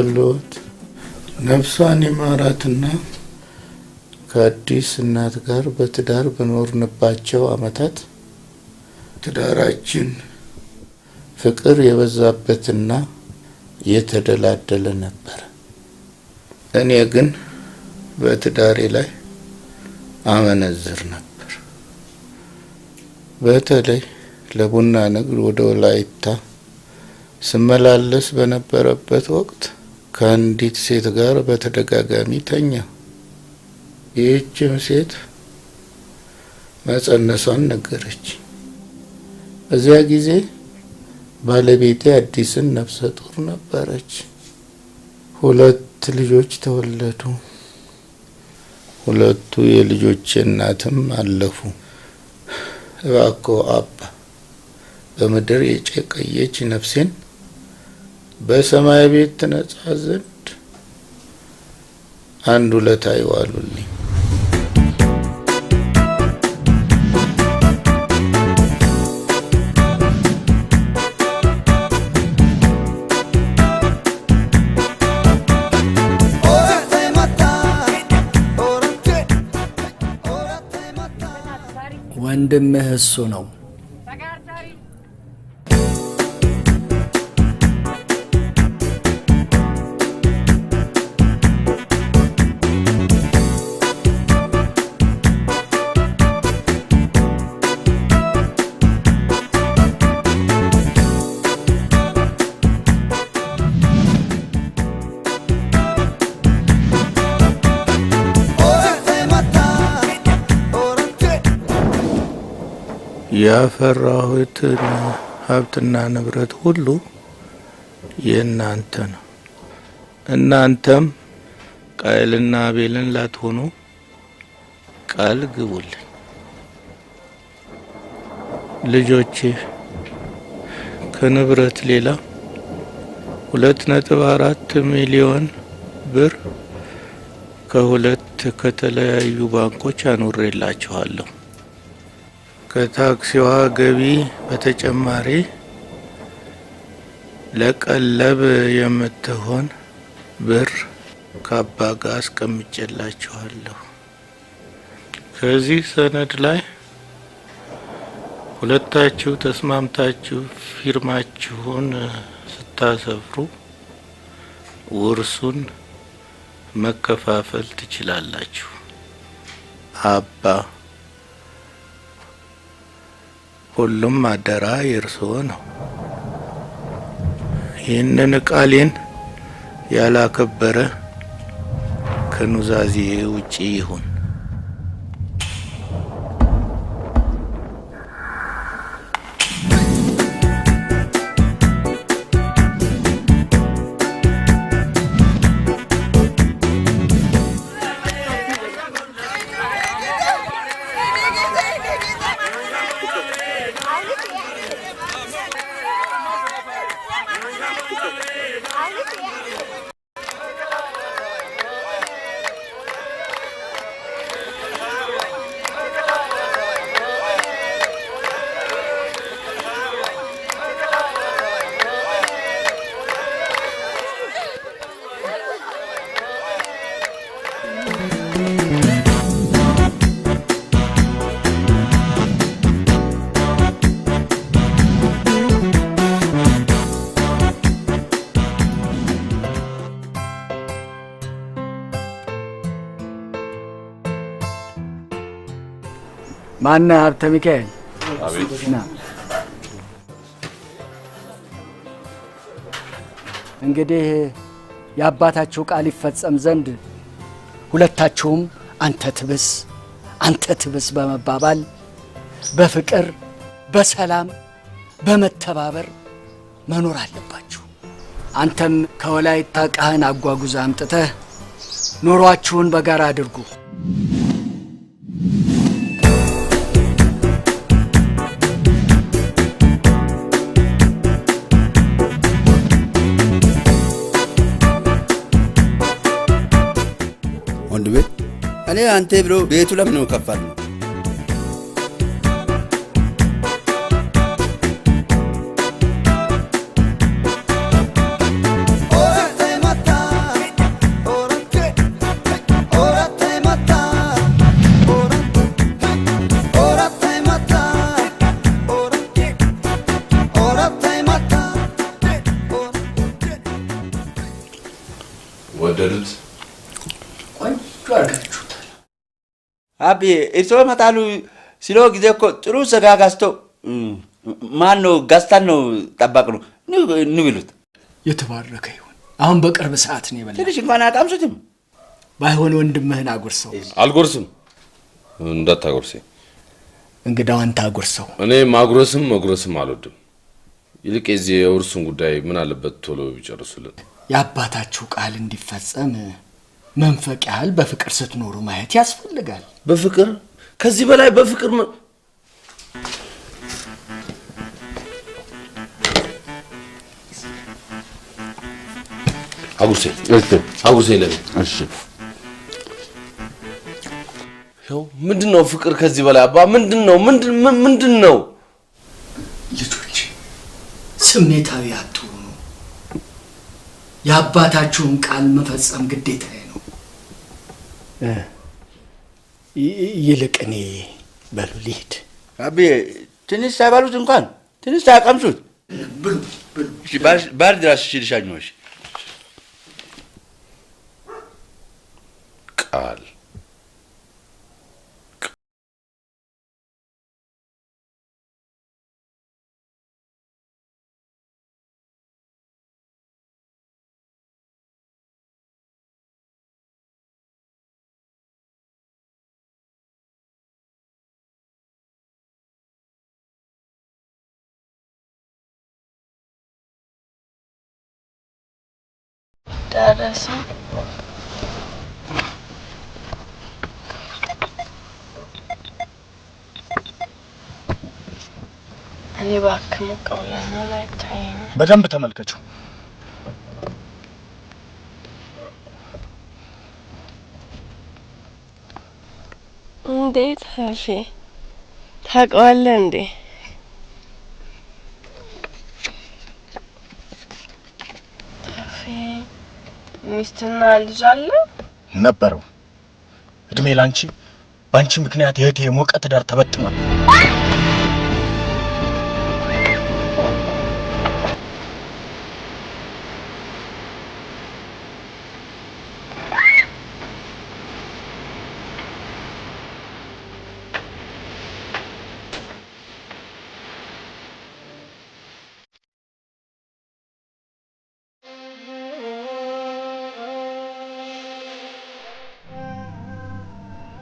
ይደርልዎት። ነፍሷን ይማራትና ከአዲስ እናት ጋር በትዳር በኖርንባቸው አመታት ትዳራችን ፍቅር የበዛበትና የተደላደለ ነበር። እኔ ግን በትዳሬ ላይ አመነዝር ነበር። በተለይ ለቡና ንግድ ወደ ወላይታ ስመላለስ በነበረበት ወቅት ከአንዲት ሴት ጋር በተደጋጋሚ ተኛ። ይህችም ሴት መጸነሷን ነገረች። በዚያ ጊዜ ባለቤቴ አዲስን ነፍሰ ጡር ነበረች። 2 ልጆች ተወለዱ። 2ቱ የልጆቼ እናትም አለፉ። እባክዎ አባ በምድር የጨቀየች ነፍሴን በሰማይ ቤት ትነጻ ዘንድ አንድ ውለታ ይዋሉልኝ። ወንድምህ እሱ ነው። ያፈራሁትን ሀብትና ንብረት ሁሉ የእናንተ ነው። እናንተም ቃየልና አቤልን ላትሆኑ ቃል ግቡልኝ። ልጆቼ ከንብረት ሌላ 2.4 ሚሊዮን ብር ከ2 ከተለያዩ ባንኮች አኑሬላችኋለሁ። ከታክሲዋ ገቢ በተጨማሪ ለቀለብ የምትሆን ብር ከአባ ጋር አስቀምጬላችኋለሁ። ከዚህ ሰነድ ላይ ሁለታችሁ ተስማምታችሁ ፊርማችሁን ስታሰፍሩ ውርሱን መከፋፈል ትችላላችሁ። አባ ሁሉም አደራ የእርስዎ ነው። ይህንን ቃሌን ያላከበረ ከኑዛዜ ውጪ ይሁን። ማን ሀብተ ሚካኤል? አቤት። እንግዲህ የአባታችሁ ቃል ይፈጸም ዘንድ ሁለታችሁም አንተ ትብስ በመባባል በፍቅር በሰላም በመተባበር መኖር አለባችሁ። አንተም ከወላይታ ቃህን አጓጉዛ አምጥተህ ኑሯችሁን በጋራ አድርጉ። ወንድሜ እኔ አንተ ብሎ ቤቱ ለምን ነው ከፋል ነው? አድርጋችሁታል። አቢ እርሶ መጣሉ ሲሎ ጊዜ እኮ ጥሩ ስጋ ጋስቶ ማን ነው ጋስታን ነው ጠባቅ ነው ንብሉት። የተባረከ ይሁን። አሁን በቅርብ ሰዓት ነው የበላው። ትንሽ እንኳን አጣምሱትም። ባይሆን ወንድምህን አጉርሰው። አልጎርስም። እንዳታጎርሴ። እንግዳው አንተ አጉርሰው። እኔ ማጉረስም መጉረስም አልወድም። ይልቅ የዚህ የውርሱን ጉዳይ ምን አለበት ቶሎ ቢጨርሱልን። የአባታችሁ ቃል እንዲፈጸም መንፈቅ ያህል በፍቅር ስትኖሩ ማየት ያስፈልጋል። በፍቅር ከዚህ በላይ በፍቅር አጉርሴ ለኔ። እሺ ያው ምንድነው ፍቅር ከዚህ በላይ አባ? ምንድነው? ልጆች ስሜታዊ አትሁኑ። የአባታችሁን ቃል መፈጸም ግዴታዬ ነው። ይልቅ እኔ በሉ ልሂድ። አቢ ትንሽ ሳይባሉት እንኳን ትንሽ ሳያቀምሱት ብሉ። እሺ ባር ድረስ ሽልሻኞሽ ቃል ደረሰ። እኔ ባክም ቀውለና ላይ ታየኝ። በደንብ ተመልከቹ። እንዴት ሀፊ ታውቀዋለህ እንዴ? ሚስትና ልጅ አለ ነበረው። እድሜ ላንቺ። ባንቺ ምክንያት የእህቴ የሞቀ ትዳር ተበትኗል።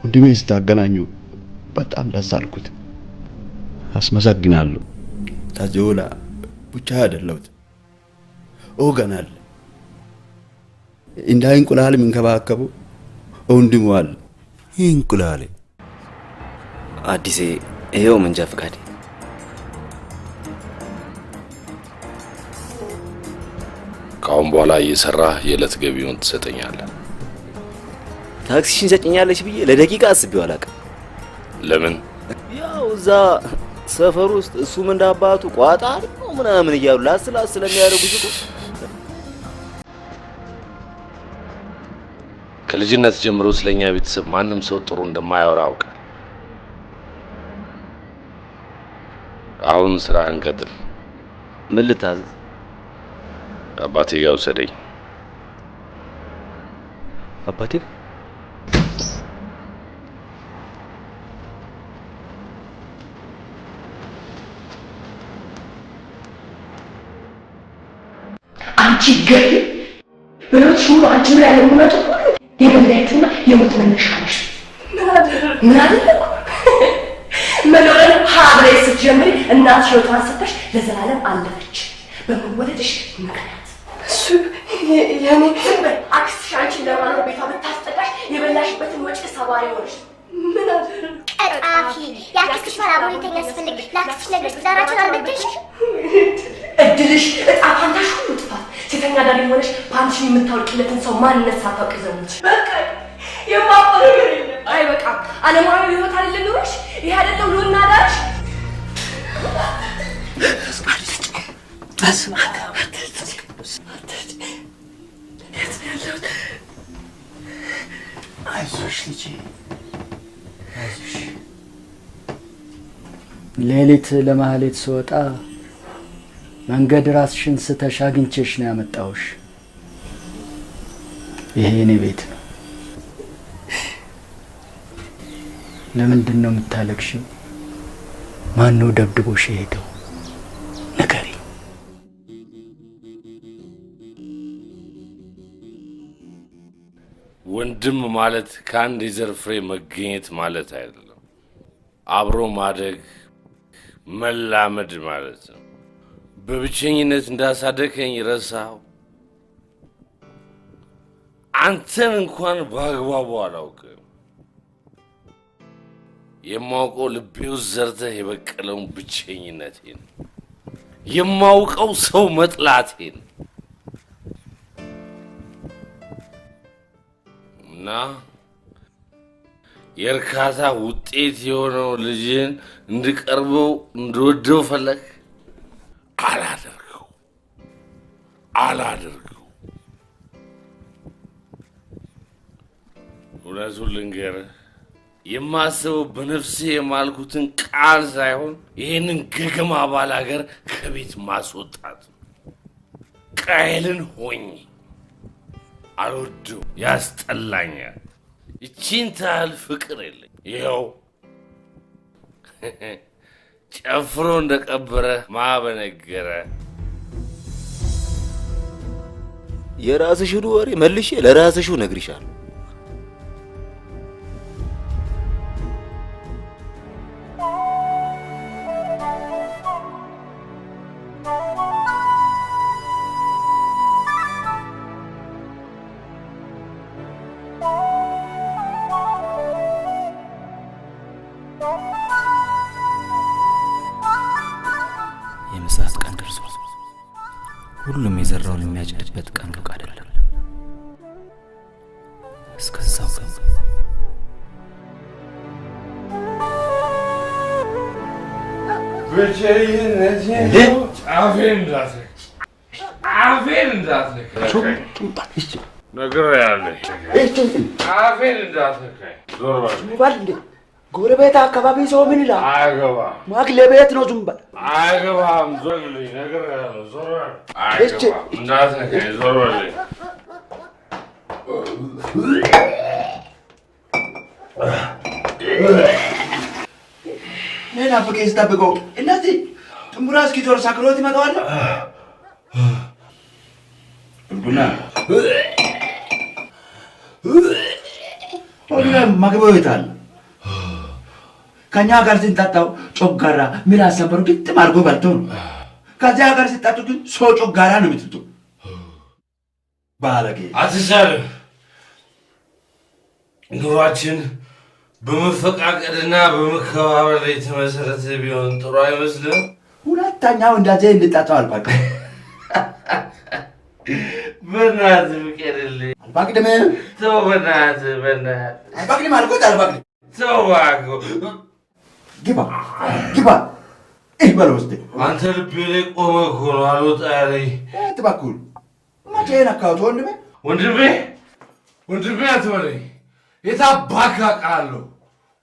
ወንድሜ ስታገናኙ በጣም ደስ አልኩት። አስመሰግናለሁ። ታጆላ ብቻ አይደለሁት ኦገናል እንደ እንቁላል የሚንከባከቡ ወንድሙ አለ። እንቁላል አዲሴ ይሄው መንጃ ፈቃድ። ካሁን በኋላ እየሰራህ የዕለት ገቢውን ትሰጠኛለህ። ታክሲሽን ሰጭኛለሽ ብዬ ለደቂቃ አስቤው አላውቅም። ለምን? ያው እዛ ሰፈር ውስጥ እሱም እንዳባቱ ቋጣሪ ነው ምናምን እያሉ ላስላስ ስለሚያደርጉት እኮ ከልጅነት ጀምሮ ስለኛ ቤተሰብ ማንም ሰው ጥሩ እንደማያወራ አውቃለሁ። አሁን ስራ እንቀጥል። ምን ልታዘዝ? አባቴ ጋር ውሰደኝ። አባቴ አንቺ ገይ ብሎት ሁሉ አንቺ ላይ ያለሙናቱ የበላይቱና የሞት መነሻ ነሽ። ምን አደረኩ? መኖርን ሀብሬ ስትጀምሪ እናትሽ ወጣን ስተሽ ለዘላለም አለፈች በመወለድሽ ምክንያት። እሱ ያኔ አክስትሽ አንቺን ለማኖር ቤቷ ብታስጠቃሽ የበላሽበትን ወጪ ሰባሪ ሆነሽ ምን አደረኩ? ቀጣፊ የአክስትሽ ባለቤተኛ ያስፈልግ ለአክስትሽ ነገርሽ ትዳራችን አልበደልሽ። እድልሽ እጣ ፋንታሽ ሁሉ ጥፋት። ሴተኛ ዳሪ ሆነሽ ፓንትሽን የምታወልቂለትን ሰው ማንነት ሳታውቂ ዘሙች። በቃ የማውቀው ነገር የለም። አይበቃም። ዓለማዊ ህይወት አይደለም ኑሮሽ? ይሄ አይደለም ኑሮና ዳርሽ? አይዞሽ ልጄ አይዞሽ። ሌሊት ለማህሌት ስወጣ መንገድ ራስሽን ስተሽ አግኝቼሽ ነው ያመጣሁሽ። ይሄ የኔ ቤት ነው። ለምንድነው የምታለቅሽው? ማን ነው ደብድቦሽ ሄደው? ንገሪ። ወንድም ማለት ከአንድ የዘር ፍሬ መገኘት ማለት አይደለም። አብሮ ማደግ መላመድ ማለት ነው። በብቸኝነት እንዳሳደከኝ ረሳው። አንተን እንኳን በአግባቡ አላውቅም። የማውቀው ልቤ ውስጥ ዘርተህ የበቀለውን ብቸኝነቴን፣ የማውቀው ሰው መጥላቴን እና የእርካታ ውጤት የሆነው ልጅን እንድቀርበው እንድወደው ፈለግ። አላደርገው። እውነቱን ልንገርህ፣ የማስበው በነፍሴ የማልኩትን ቃል ሳይሆን ይህንን ገገማ ባላገር ከቤት ማስወጣት። ቃየልን ሆኜ አልወደው፣ ያስጠላኛል። ይቺን ታህል ፍቅር የለኝ። ይኸው ጨፍሮ እንደቀበረ ማበነገረ። የራስሽን ወሬ መልሼ ለራስሽ ነግሪሻለሁ። የምስራት ቀን ደርሷል። ሁሉም የዘራውን የሚያጭድበት ቀን ሩቅ አይደለም። እስከዛው ግን ብቸኝነቴን አፌን እንዳትነካኝ ነግሬሃለሁ። አፌን እንዳትነካኝ። ዞር በል። ጎረቤት አካባቢ ሰው ምን ይላል? አያገባም። ማክለ ቤት ነው ዝም በል። አያገባም። ዞር በል። ነግሬሃለሁ። ዞር በል። አያገባም። እንዳትነካኝ። ዞር በል። እኔ ናፍቄ ስጠብቀው እነዚህ ጥንቡራ እስኪዞር ሳክሎት ይመጣዋል። ቡና ማግበው ይታል ከኛ ጋር ሲንጣጣው ጮጋራ ምን አሰበሩ ግጥም አድርጎ በልቶ ነው። ከዚያ ጋር ሲጣጡ ግን ሰው ጮጋራ ነው የምትጡ። ባለጌ አትሳልም። ኑሯችን በመፈቃቀድና በመከባበር ላይ የተመሰረተ ቢሆን ጥሩ አይመስልም? ሁለተኛው እንደዚህ እንጣጣው አልባቅም። በእናትህ ፍቀድልኝ። አልባቅድም። ተው በእናትህ አልባቅድም አልኩት። አልባቅድም። ተው እባክህ። ግባ ይህ በለው እስኪ። አንተ ልቤ ላይ ቆመህ እኮ ነው አልወጣ ያለኝ። የት በኩል መቼ ነካሁት? ወንድሜ አትበለኝ። የት አባክህ አውቃለሁ?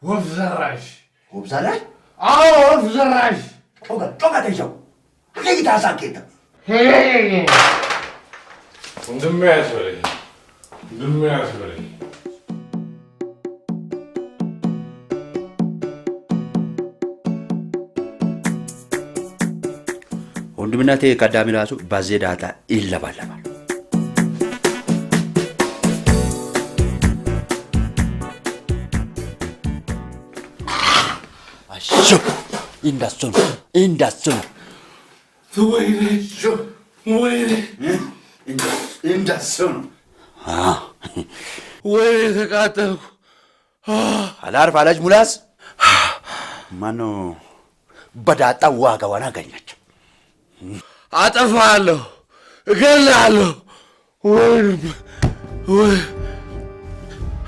ወፍ ዘራሽ። ወፍ ዘራሽ? አዎ ወፍ ዘራሽ። ጮጋ ተይዘው ጌታ ሳቄታ ወንድሜ አትበለኝ። ወንድምናቴ ቀዳሚ ራሱ ባዜ ዳታ ይለባለባል። አሹ እንዳሱን ወይኔ ተቃጠልኩ። አላርፍ አለች ሙላስ። ማነው በዳጣ ዋጋዋን አገኘች። አጠፋለሁ፣ እገላለሁ። ወይ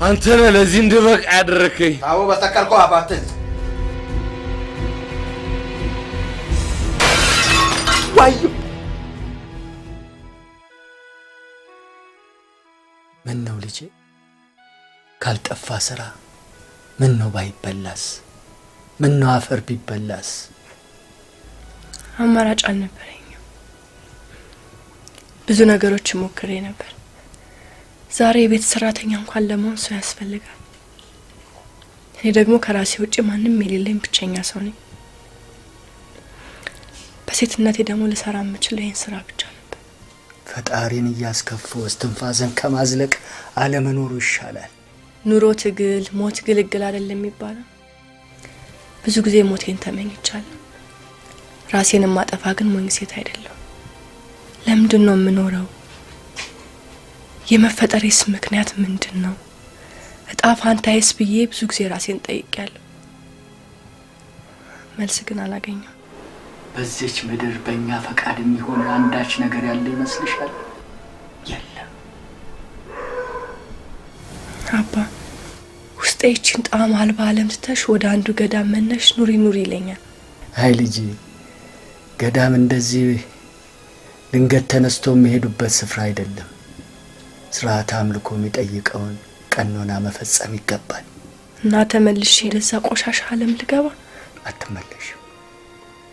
አንተ ነህ ለዚህ እንድበቃ ያደረከኝ። አዎ በተከልከው አባትህ ዋዩ ምን ነው ልጄ ካልጠፋ ስራ ምን ነው ባይበላስ? ምን ነው አፈር ቢበላስ? አማራጭ አልነበረኝም። ብዙ ነገሮች ሞክሬ ነበር። ዛሬ የቤት ሰራተኛ እንኳን ለመሆን ሰው ያስፈልጋል። እኔ ደግሞ ከራሴ ውጪ ማንም የሌለኝ ብቸኛ ሰው ነኝ። በሴትነቴ ደግሞ ልሰራ የምችለው ይህን ስራ ብቻ ነበር። ፈጣሪን እያስከፉ እስትንፋስን ከማዝለቅ አለመኖሩ ይሻላል። ኑሮ ትግል፣ ሞት ግልግል አይደለም የሚባለው። ብዙ ጊዜ ሞቴን ተመኝቻለሁ። ራሴን ማጠፋ ግን ሞኝ ሴት አይደለም። ለምንድን ነው የምኖረው? የመፈጠሬስ ምክንያት ምንድን ነው? እጣ ፋንታዬስ ብዬ ብዙ ጊዜ ራሴን ጠይቄያለሁ። መልስ ግን አላገኘም። በዚች ምድር በእኛ ፈቃድ የሚሆን አንዳች ነገር ያለ ይመስልሻል? የለም። አባ ውስጤ ይህችን ጣዕም አልባ ዓለም ትተሽ ወደ አንዱ ገዳም መነሽ ኑሪ ኑሪ ይለኛል። አይ ልጄ፣ ገዳም እንደዚህ ድንገት ተነስቶ የሚሄዱበት ስፍራ አይደለም። ስርዓተ አምልኮ የሚጠይቀውን ቀኖና መፈጸም ይገባል። እና ተመልሼ ወደዛ ቆሻሻ ዓለም ልገባ?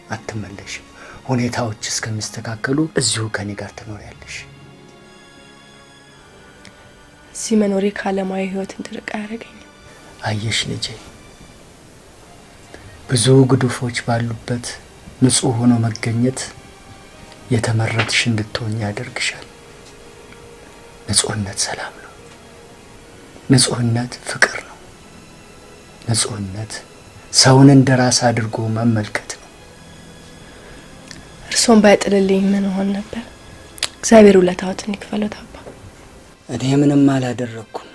አትመለሽም። ሁኔታዎች እስከሚስተካከሉ እዚሁ ከኔ ጋር ትኖሪያለሽ። እዚህ መኖሬ ከዓለማዊ ህይወት እንድርቅ አያደርገኝም። አየሽ ልጄ፣ ብዙ ግዱፎች ባሉበት ንጹህ ሆኖ መገኘት የተመረጥሽ እንድትሆኝ ያደርግሻል። ንጹህነት ሰላም ነው። ንጹህነት ፍቅር ነው። ንጹህነት ሰውን እንደራስ አድርጎ መመልከት ነው። እርሶን ባይጥልልኝ ምን ሆን ነበር? እግዚአብሔር ውለታዎትን ይክፈለው አባ። እኔ ምንም አላደረኩም።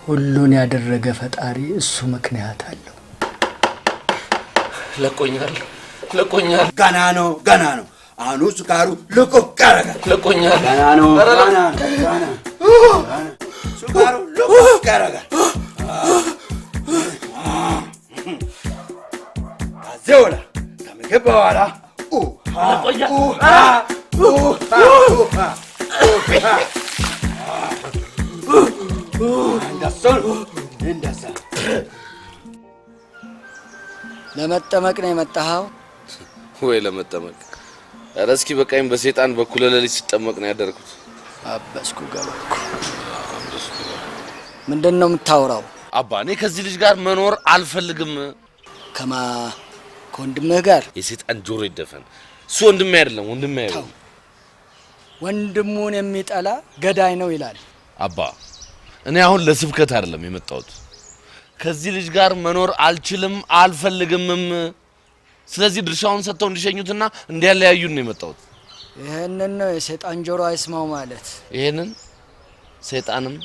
ሁሉን ያደረገ ፈጣሪ እሱ ምክንያት አለው። ለቆኛል። ገና ነው። አሁን ሱካሩ ልቁቅ ያረጋል። ለቆኛል። ገና ነው። ሱካሩ ልቁቅ ያረጋል። አዘውላ ከምግብ በኋላ እንደዛ ለመጠመቅ ነው የመጣኸው? ወይ ለመጠመቅ? ኧረ እስኪ በቃኝ። በሰይጣን በኩል ለሊት ሲጠመቅ ነው ያደርኩት። አበስኩ ገበርኩ። ምንድነው የምታወራው? አባ እኔ ከዚህ ልጅ ጋር መኖር አልፈልግም። ከወንድምህ ጋር? የሰይጣን ጆሮ ይደፈን። እሱ ወንድሜ አይደለም፣ ወንድሜ አይደለም። ወንድሙን የሚጠላ ገዳይ ነው ይላል። አባ እኔ አሁን ለስብከት አይደለም የመጣሁት። ከዚህ ልጅ ጋር መኖር አልችልም፣ አልፈልግምም። ስለዚህ ድርሻውን ሰጥተው እንዲሸኙትና እንዲያለያዩን ነው የመጣሁት። ይሄንን ነው የሰይጣን ጆሮ አይስማው ማለት። ይሄንን ሰይጣንም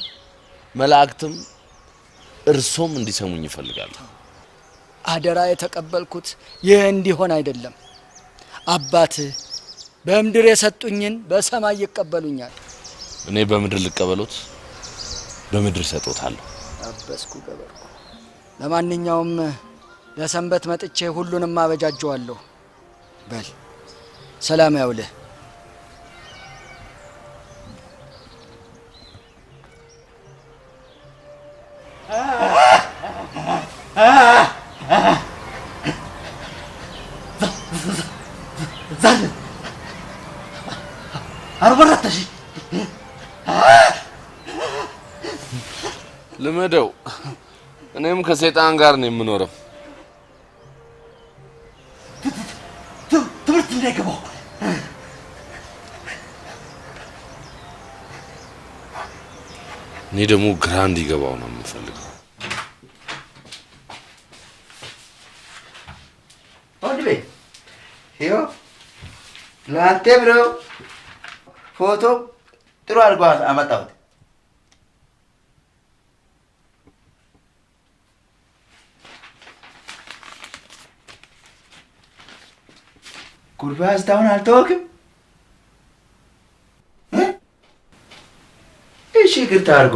መላእክትም እርሶም እንዲሰሙኝ ይፈልጋሉ። አደራ የተቀበልኩት ይሄ እንዲሆን አይደለም። አባት በምድር የሰጡኝን በሰማይ ይቀበሉኛል። እኔ በምድር ልቀበሉት፣ በምድር ሰጥቶታለሁ። አበስኩ ገበርኩ። ለማንኛውም ለሰንበት መጥቼ ሁሉንም አበጃጀዋለሁ። በል ሰላም ያውልህ። አርበራተሽ ልመደው። እኔም ከሰይጣን ጋር ነው የምኖረው። ትምህርት እንዳይገባው እኔ ደግሞ ግራ እንዲገባው ነው የምፈልገው። ወንድሜ ይኸው ለአንተ ብለው ፎቶ ጥሩ አድርጎ አመጣሁት። ጉርባዝ ታውን አልተወክም። እሺ ይቅርታ አድርጎ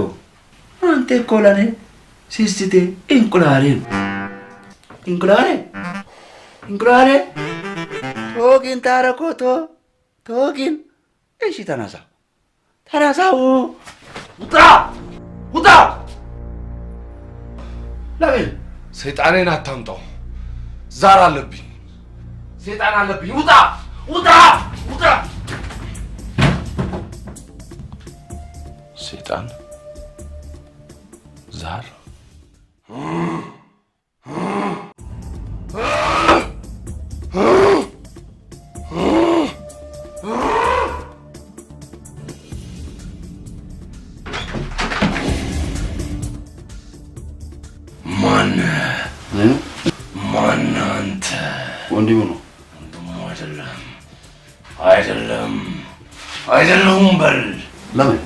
አንተ እኮ ለኔ ሲስቴ እንቁላሌ ነው። እንቁላሌ ቶጊን ታረኮቶ ቶጊን እሺ ተነሳው ውጣ ለምን ሰይጣኔን አታምጣው። ዛር አለብኝ፣ ሰይጣን አለብኝ። ውጣ ሰይጣን ዛር አይደለም በል ለምን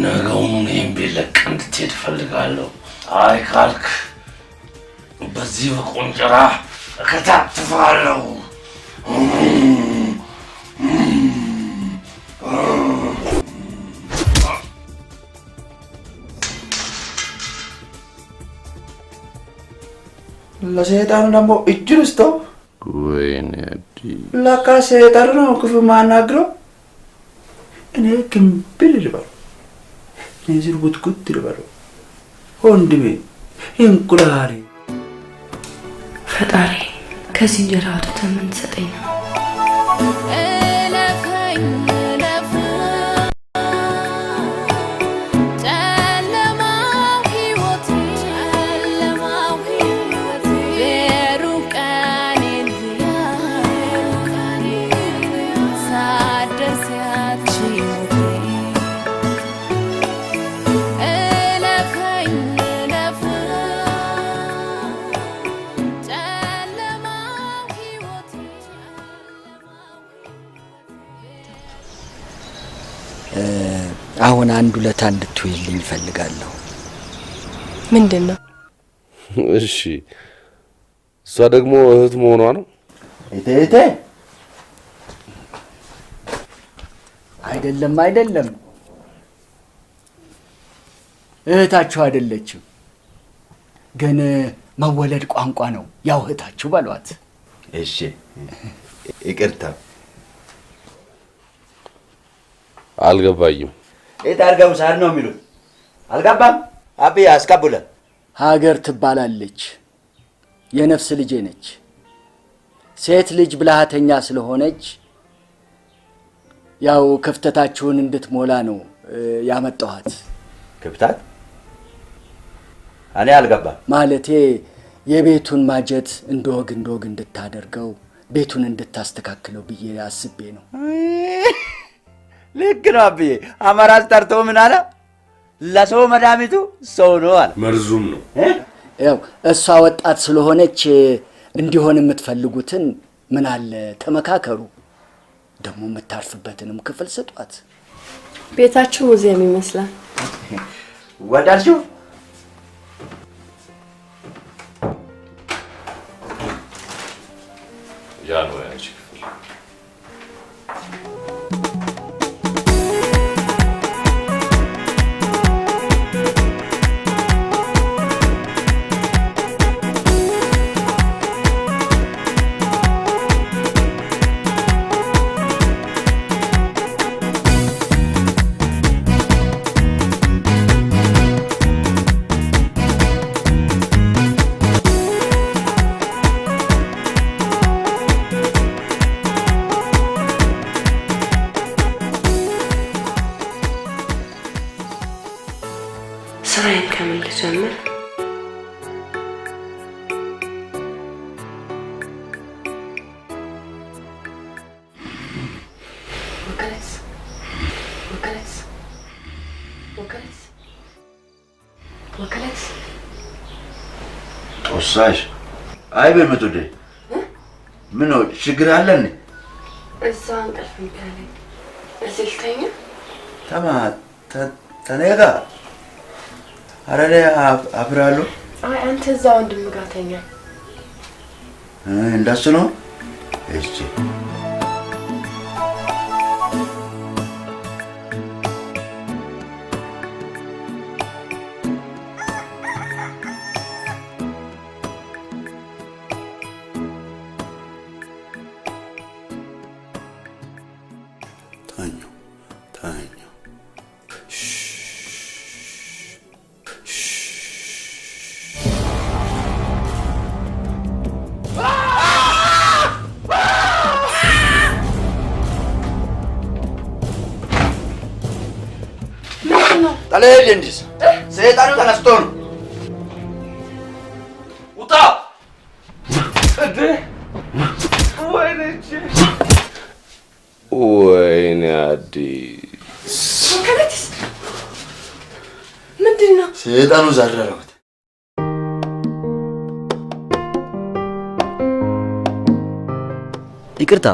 ነገውን እኔም ቢለቅ እንድትሄድ ፈልጋለሁ። አይ ካልክ በዚህ በቆንጨራ እከታትፋለሁ። ለሰይጣኑ ደግሞ እጁን ስጠው። ወይኔ ለካ ሰይጣኑ ነው ክፉ ማናግረው። እኔ ግንብል ልበለው፣ እኔ ዝርጉትጉት ልበለው። ወንድሜ እንቁላሌ ፈጣሪ ከዚህ እንጀራ አውጥተህ ምን ትሰጠኝ ነው? አሁን አንድ ሁለት እንድትውይልኝ እፈልጋለሁ። ምንድነው? እሺ እሷ ደግሞ እህት መሆኗ ነው? እህቴ አይደለም እህታችሁ አይደለችም። ግን መወለድ ቋንቋ ነው። ያው እህታችሁ በሏት። እሺ ይቅርታ። አልገባኝም። የታርገው ሳር ነው የሚሉት አልገባም። አብዬ አስቀቡለ ሀገር ትባላለች። የነፍስ ልጄ ነች። ሴት ልጅ ብልሃተኛ ስለሆነች ያው ክፍተታችሁን እንድትሞላ ነው ያመጣኋት። ክፍተት? እኔ አልገባም። ማለቴ የቤቱን ማጀት እንደወግ እንድታደርገው ቤቱን እንድታስተካክለው ብዬ አስቤ ነው። ልክ ነው አብዬ። አማራጭ ጠርቶ ምን አለ? ለሰው መድኃኒቱ ሰው ነው አለ። መርዙም ነው። ያው እሷ ወጣት ስለሆነች እንዲሆን የምትፈልጉትን ምን አለ ተመካከሩ። ደግሞ የምታርፍበትንም ክፍል ስጧት። ቤታችሁ ሙዚየም ይመስላል። ወዳችሁ ያ ነው ያንቺ ክፍል። ስራዬን ከምን ልጀምር? ወከለስ ጦሳሽ አይ በመጡደ ምን ነው ችግር አለን? እዛ እንቅልፍ ይባላል። እዚህ ልተኛ? ተነጋ አረለ አብራሉ። አይ አንተ እዛ ወንድም ጋር ተኛ። እንደሱ ነው። እሺ ጠለል እንዲስ ሰይጣኑ ተነስቶ ነው። ሰይጣኑ ዛረረው። ይቅርታ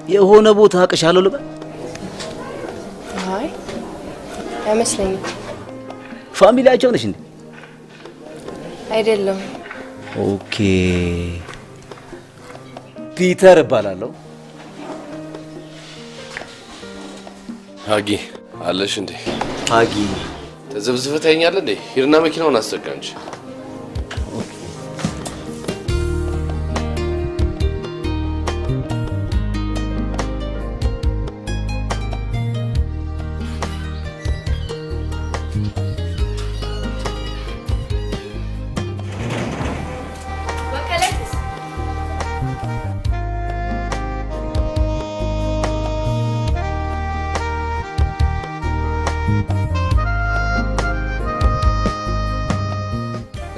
የሆነ ቦታ አቅሻለሁ ልበል? አይ አይመስለኝም። ፋሚሊያቸው ነሽ እንዴ? አይደለም። ኦኬ ፒተር እባላለሁ። ሀጊ አለሽ እንዴ? ሀጊ ተዘብዝፈህ ታየኛለህ እንዴ? ሂድና መኪናውን አስዘጋ እንጂ።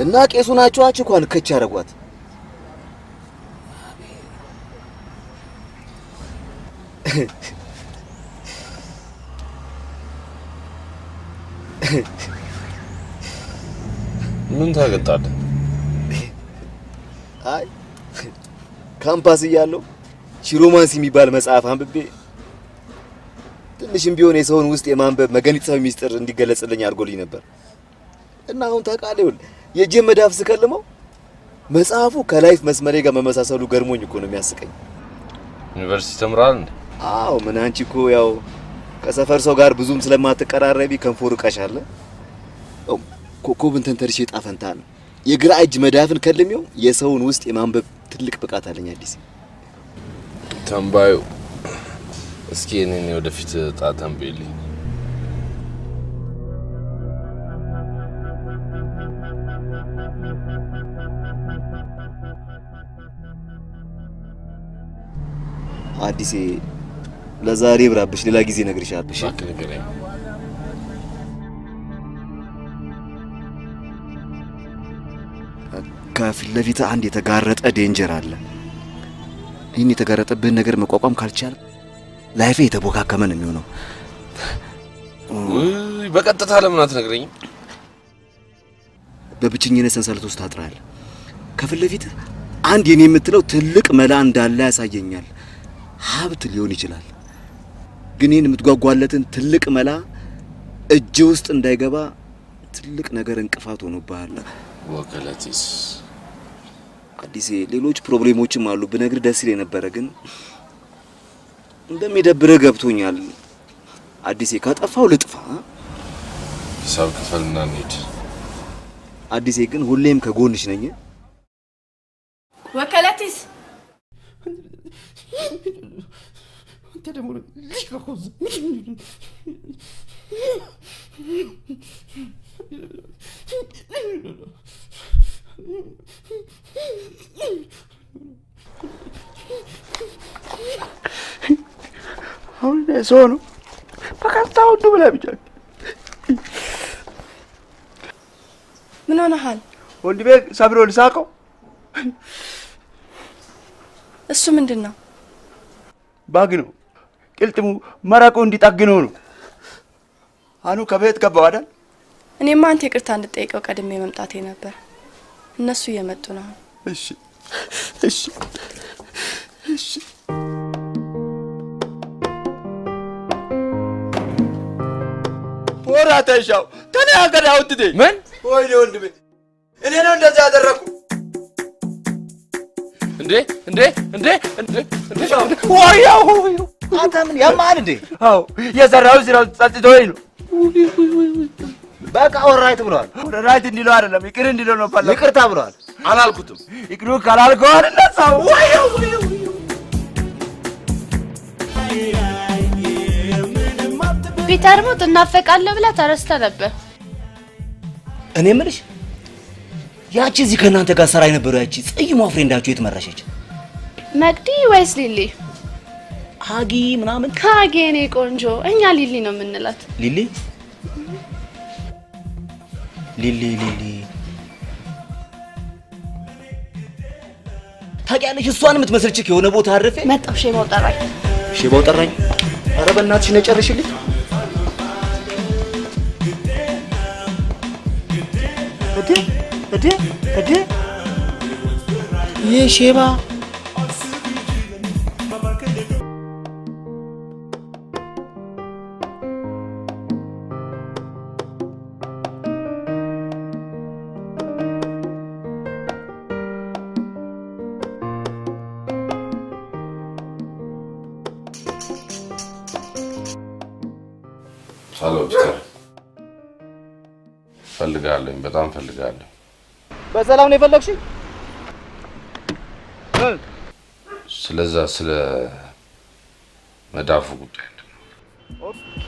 እና ቄሱ ናቸው አችኳን ከች ያረጓት። ምን ታገጣለህ? አይ ካምፓስ እያለሁ ሺሮማንስ የሚባል መጽሐፍ አንብቤ ትንሽም ቢሆን የሰውን ውስጥ የማንበብ መገኒታዊ ሚስጥር እንዲገለጽልኝ አድርጎልኝ ነበር። እና አሁን ታውቃለህ የጄም መዳፍ ስከልመው መጽሐፉ ከላይፍ መስመሬ ጋር መመሳሰሉ ገርሞኝ እኮ ነው የሚያስቀኝ። ዩኒቨርሲቲ ተምራል እንዴ? አዎ ምን አንቺ እኮ ያው ከሰፈር ሰው ጋር ብዙም ስለማትቀራረቢ ከንፎር ቀሻለ። ኮኮብን ተንተርሼ ጣፈንታ ነው የግራ እጅ መዳፍን ከልሜው የሰውን ውስጥ የማንበብ ትልቅ ብቃት አለኝ። አዲስ ተንባዩ እስኪ እኔ ወደፊት ጣጣም በይልኝ። አዲስ ለዛሬ ብራብሽ ሌላ ጊዜ ነግርሻለሁ። እሺ ንገረኝ። ከፊት ለፊት አንድ የተጋረጠ ዴንጀር አለ። ይህን የተጋረጠብህን ነገር መቋቋም ካልቻል ላይፌ የተቦካከመ ነው የሚሆነው። በቀጥታ ለምን አትነግረኝም? በብቸኝነት ሰንሰለት ውስጥ ታጥራል። ከፊት ለፊት አንድ የኔ የምትለው ትልቅ መላ እንዳለ ያሳየኛል። ሀብት ሊሆን ይችላል፣ ግን ይህን የምትጓጓለትን ትልቅ መላ እጅ ውስጥ እንዳይገባ ትልቅ ነገር እንቅፋት ሆኖብሃል። ወከለቲስ አዲስ ሌሎች ፕሮብሌሞችም አሉ። ብነግር ደስ ይለኝ ነበረ፣ ግን እንደሚደብረ ገብቶኛል። አዲስ ካጠፋው ልጥፋ። ሂሳብ ክፈልና እንሂድ። አዲስ ግን ሁሌም ከጎንሽ ነኝ። ወከለቲስ አሁን ሰው ነው በቀጥታ ሁሉ ብላ ብቻ ምን ሆነሃል? ወንድሜ ሰብሮ ልሳቀው። እሱ ምንድን ነው? ባግ ነው። ቅልጥሙ መረቁ እንዲጠግነው ነው። አኑ ከቤት ገባው አይደል? እኔማ አንተ ይቅርታ እንድጠይቀው ቀድሜ መምጣቴ ነበር። እነሱ እየመጡ ነው። እሺ እሺ እሺ። ወራ ተሻው ተናገር። አውጥቴ ምን ወይኔ ወንድሜ እኔ ነው እንደዚህ ያደረኩ። እንዴ እንዴ እንዴ እንዴ ወያው አንተ ምን ያማል እንዴ? አው የዘራው ዝራው ጸጥቶኝ ነው። በቃ ኦራይት ብሏል። ኦራይት እንዲለው አይደለም ይቅር እንዲለው ነው ፈለኩ። ይቅርታ ብሏል። አላልኩትም። ይቅሩ ካላልከው አይደለም። ወያው ፒተር ሞት እናፈቃለሁ ብላ ተረስተ ነበር። እኔ የምልሽ ያቺ እዚህ ከእናንተ ጋር ሰራ የነበረው ያቺ ጽይሟ ፍሬንዳችሁ የት መረሸች? መቅዲ ወይስ ሊሊ? ሀጊ ምናምን። ሀጊ እኔ ቆንጆ፣ እኛ ሊሊ ነው የምንላት። ሊሊ ሊሊ ሊሊ ታውቂያለሽ፣ እሷን የምትመስል ቺክ የሆነ ቦታ አረፈ። መጣው ሼባው ጠራኝ። ሼባው ጠራኝ። ኧረ በእናትሽ ነይ ጨርሽልኝ። እዴ ይህ ሼባ ሄሎ ፒተር፣ ፈልጋለሁ፣ በጣም ፈልጋለሁ። በሰላም ነው የፈለግሽኝ? ስለዛ ስለ መዳፉ ጉዳይ ኦኬ።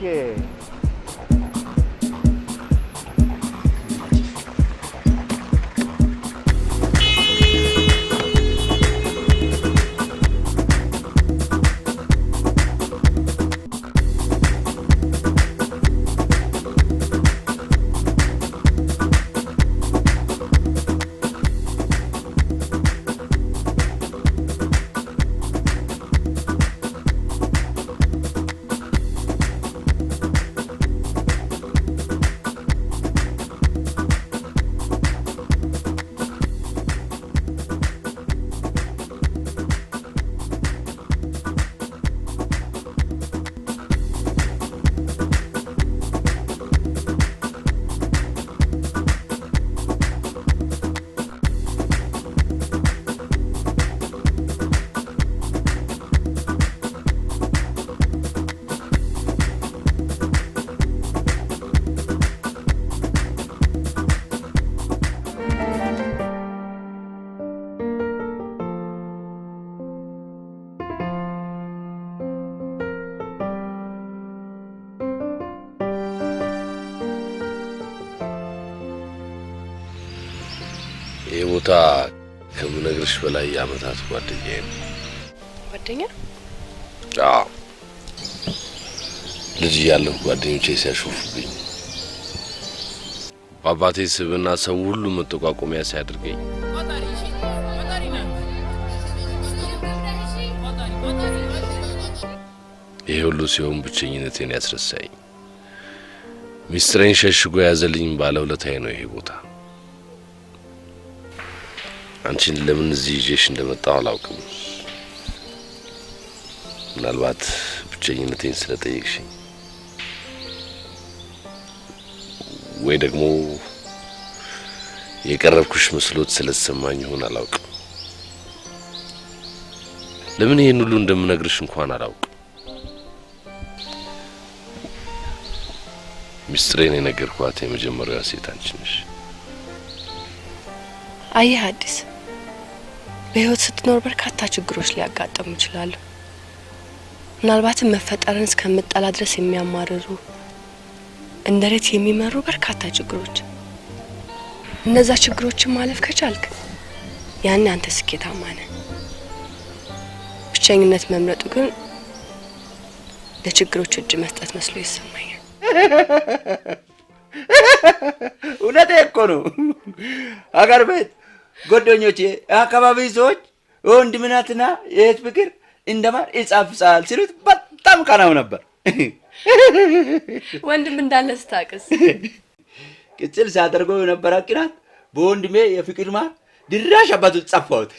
ይሄ ቦታ ከምነግርሽ በላይ የዓመታት ጓደኛዬ ነው። ጓደኛ? አዎ፣ ልጅ እያለሁ ጓደኞቼ ሲያሾፉብኝ በአባቴ ስብና ሰው ሁሉ መጠቋቆሚያ ሲያደርገኝ ይሄ ሁሉ ሲሆን ብቸኝነቴን ያስረሳኝ ሚስጥሬን ሸሽጎ ያዘልኝ ባለውለታዬ ነው ይሄ ቦታ። አንቺን ለምን እዚህ ይዤሽ እንደመጣሁ አላውቅም። ምናልባት ብቸኝነቴን ስለጠየቅሽኝ ወይ ደግሞ የቀረብኩሽ መስሎት ስለተሰማኝ ይሆን አላውቅም። ለምን ይሄን ሁሉ እንደምነግርሽ እንኳን አላውቅም። ሚስጥሬን የነገርኳት የመጀመሪያዋ ሴት አንቺ ነሽ። አየህ አዲስ፣ በህይወት ስትኖር በርካታ ችግሮች ሊያጋጥሙ ይችላሉ። ምናልባትም መፈጠርን እስከምጠላ ድረስ የሚያማርሩ እንደሬት የሚመሩ በርካታ ችግሮች። እነዛ ችግሮችን ማለፍ ከቻልክ ያን አንተ ስኬታማ ነህ። ብቸኝነት መምረጡ ግን ለችግሮች እጅ መስጠት መስሎ ይሰማኛል። እውነቴ እኮ ነው። አገር ቤት ጓደኞቼ፣ አካባቢ ሰዎች ወንድምናትና የእህት ፍቅር እንደማር ይጻፍጻል ሲሉት በጣም ቀናው ነበር። ወንድም እንዳለ ስታቅስ ቅጽል ሲያደርገው የነበረ ቅናት በወንድሜ የፍቅር ማር ድራሽ አባቱ ጻፈውት።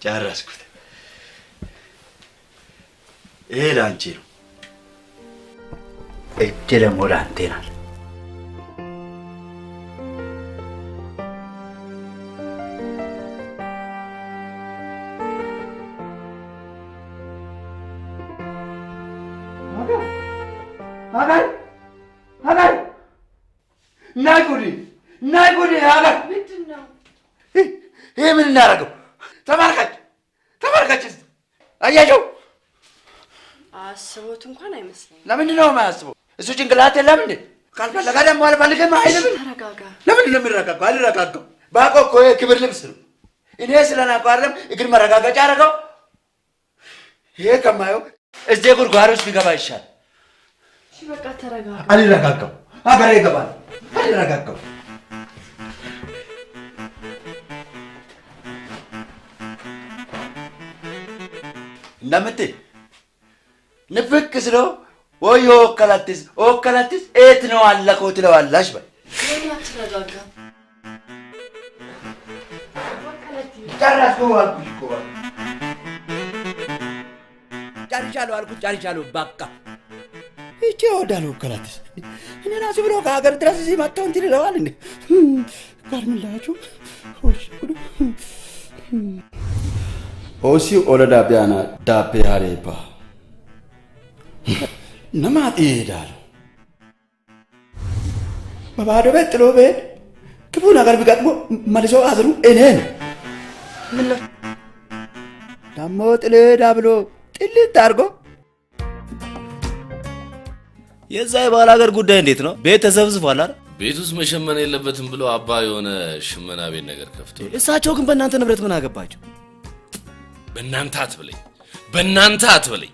ጨረስኩት። ይሄ ላንቺ ነው፣ እጄ ደግሞ ላንተ ናት። ሀገር ናይ ጉዲ ሀገር ምንድን ነው ይሄ? ምን እናደርገው? ተመልካች አያቸው። አስቦት እንኳን አይመስለኝም። ለምንድን ነው የማያስበው? እሱ ጭንቅላት የለም እንዴ? ካልፈለጋ ደግሞ አልፈልግም አይልም። ተረጋጋ። ለምንድን ነው የሚረጋጋው? አልረጋጋው። ባውቀው እኮ የክብር ልብስ ነው። እኔ ስለናውቀው አይደለም እግር መረጋገጫ አደረገው። ይሄ ከማየው እዚህ ጉድጓድ ውስጥ ቢገባ ይሻል። እሺ በቃ ተረጋጋ። አልረጋጋው። ሀገሬ ይገባል። አልረጋጋው። እንደምትይ ንፍቅ ስሎ ወዮ ኦከላትስ ኤት ነው አለኮ ትለዋላሽ በል ጨረስኩ አልኩሽ እኮ ጨርሻለሁ በቃ እቺ ወዳለው ኦከላትስ እኔ ራሱ ብሎ ከሀገር ድረስ እዚህ መጥተው እንትን ይለዋል እንዴ ጋርምላችሁ ሆሲ ኦለዳ ቢያና ዳፔ ሃሬባ ነማት ይሄዳል በባዶ ቤት ጥሎ ቤት ክፉ ነገር ቢገጥሞ መልሶ አዝሩ እኔን ምን ነው ደሞ ጥልዳ ብሎ ጥልት አድርጎ የዛ የባል ሀገር ጉዳይ እንዴት ነው? ቤት ተዘብዝፏል አይደል? ቤት ውስጥ መሸመን የለበትም ብሎ አባ የሆነ ሽመና ቤት ነገር ከፍቶ እሳቸው ግን በእናንተ ንብረት ምን አገባቸው? በእናንተ አትበለኝ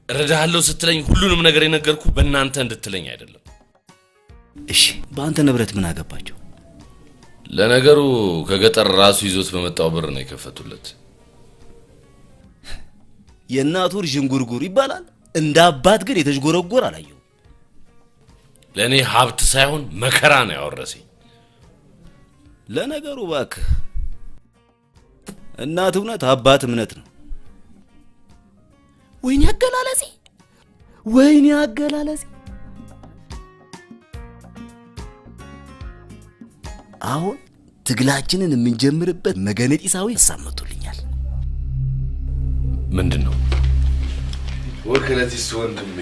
እረዳሃለሁ ስትለኝ ሁሉንም ነገር የነገርኩ በእናንተ እንድትለኝ አይደለም። እሺ በአንተ ንብረት ምን አገባቸው? ለነገሩ ከገጠር ራሱ ይዞት በመጣው ብር ነው የከፈቱለት። የእናቱ ዥንጉርጉር ይባላል። እንደ አባት ግን የተዥጎረጎር አላየው። ለኔ ሀብት ሳይሆን መከራ ነው ያወረሰኝ። ለነገሩ እባክህ እናት እውነት አባት እምነት ነው። ወይኔ አገላለጼ አሁን ትግላችንን የምንጀምርበት መገነጢሳዊ አሳመጡልኛል። ምንድነው? ወከለቲስ ወንድሜ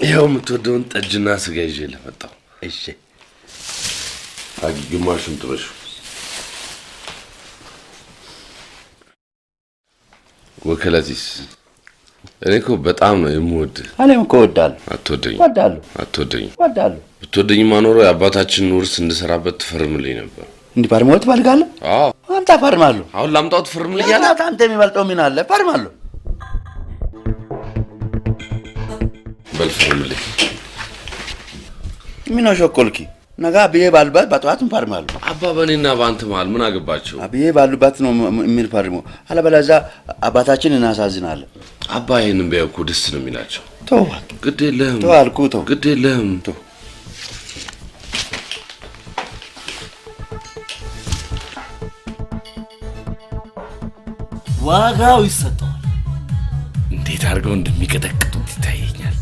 ይኸው የምትወደውን ጠጅና ስጋ ይዤ ለመጣሁ። እሺ አጊ ግማሹን ጥበሹ። ወከለቲስ እኔ እኮ በጣም ነው የምወድህ። እኔም እኮ እወዳለሁ። አትወደኝም? ብትወደኝማ ኖሮ የአባታችንን ውርስ እንድሰራበት ትፈርምልኝ ነበር። እንዲህ ፈርመው ትፈልጋለህ? አዎ አንተ ፈርማለሁ። አሁን ላምጣው ትፈርምልኝ አለ። አንተ የሚበልጠው ምን አለ? ፈርማለሁ። በል ፈርምልኝ። ምን አሸኮልኪ? ነገ አብዬ ባሉበት በጠዋትም ፈርማለሁ። አባ በእኔና በአንተ መሀል ምን አገባቸው? አብዬ ባሉበት ነው የምንፈርመው። አለበለዚያ አባታችን እናሳዝናለን። አባ ይሄንን ቢያውቁ ደስ ነው የሚላቸው። ተው ግድ የለህም። ተው አልኩህ። ተው ግድ የለህም። ተው ዋጋው ይሰጠዋል። እንዴት አድርገው እንደሚቀጠቅጡት ይታየኛል።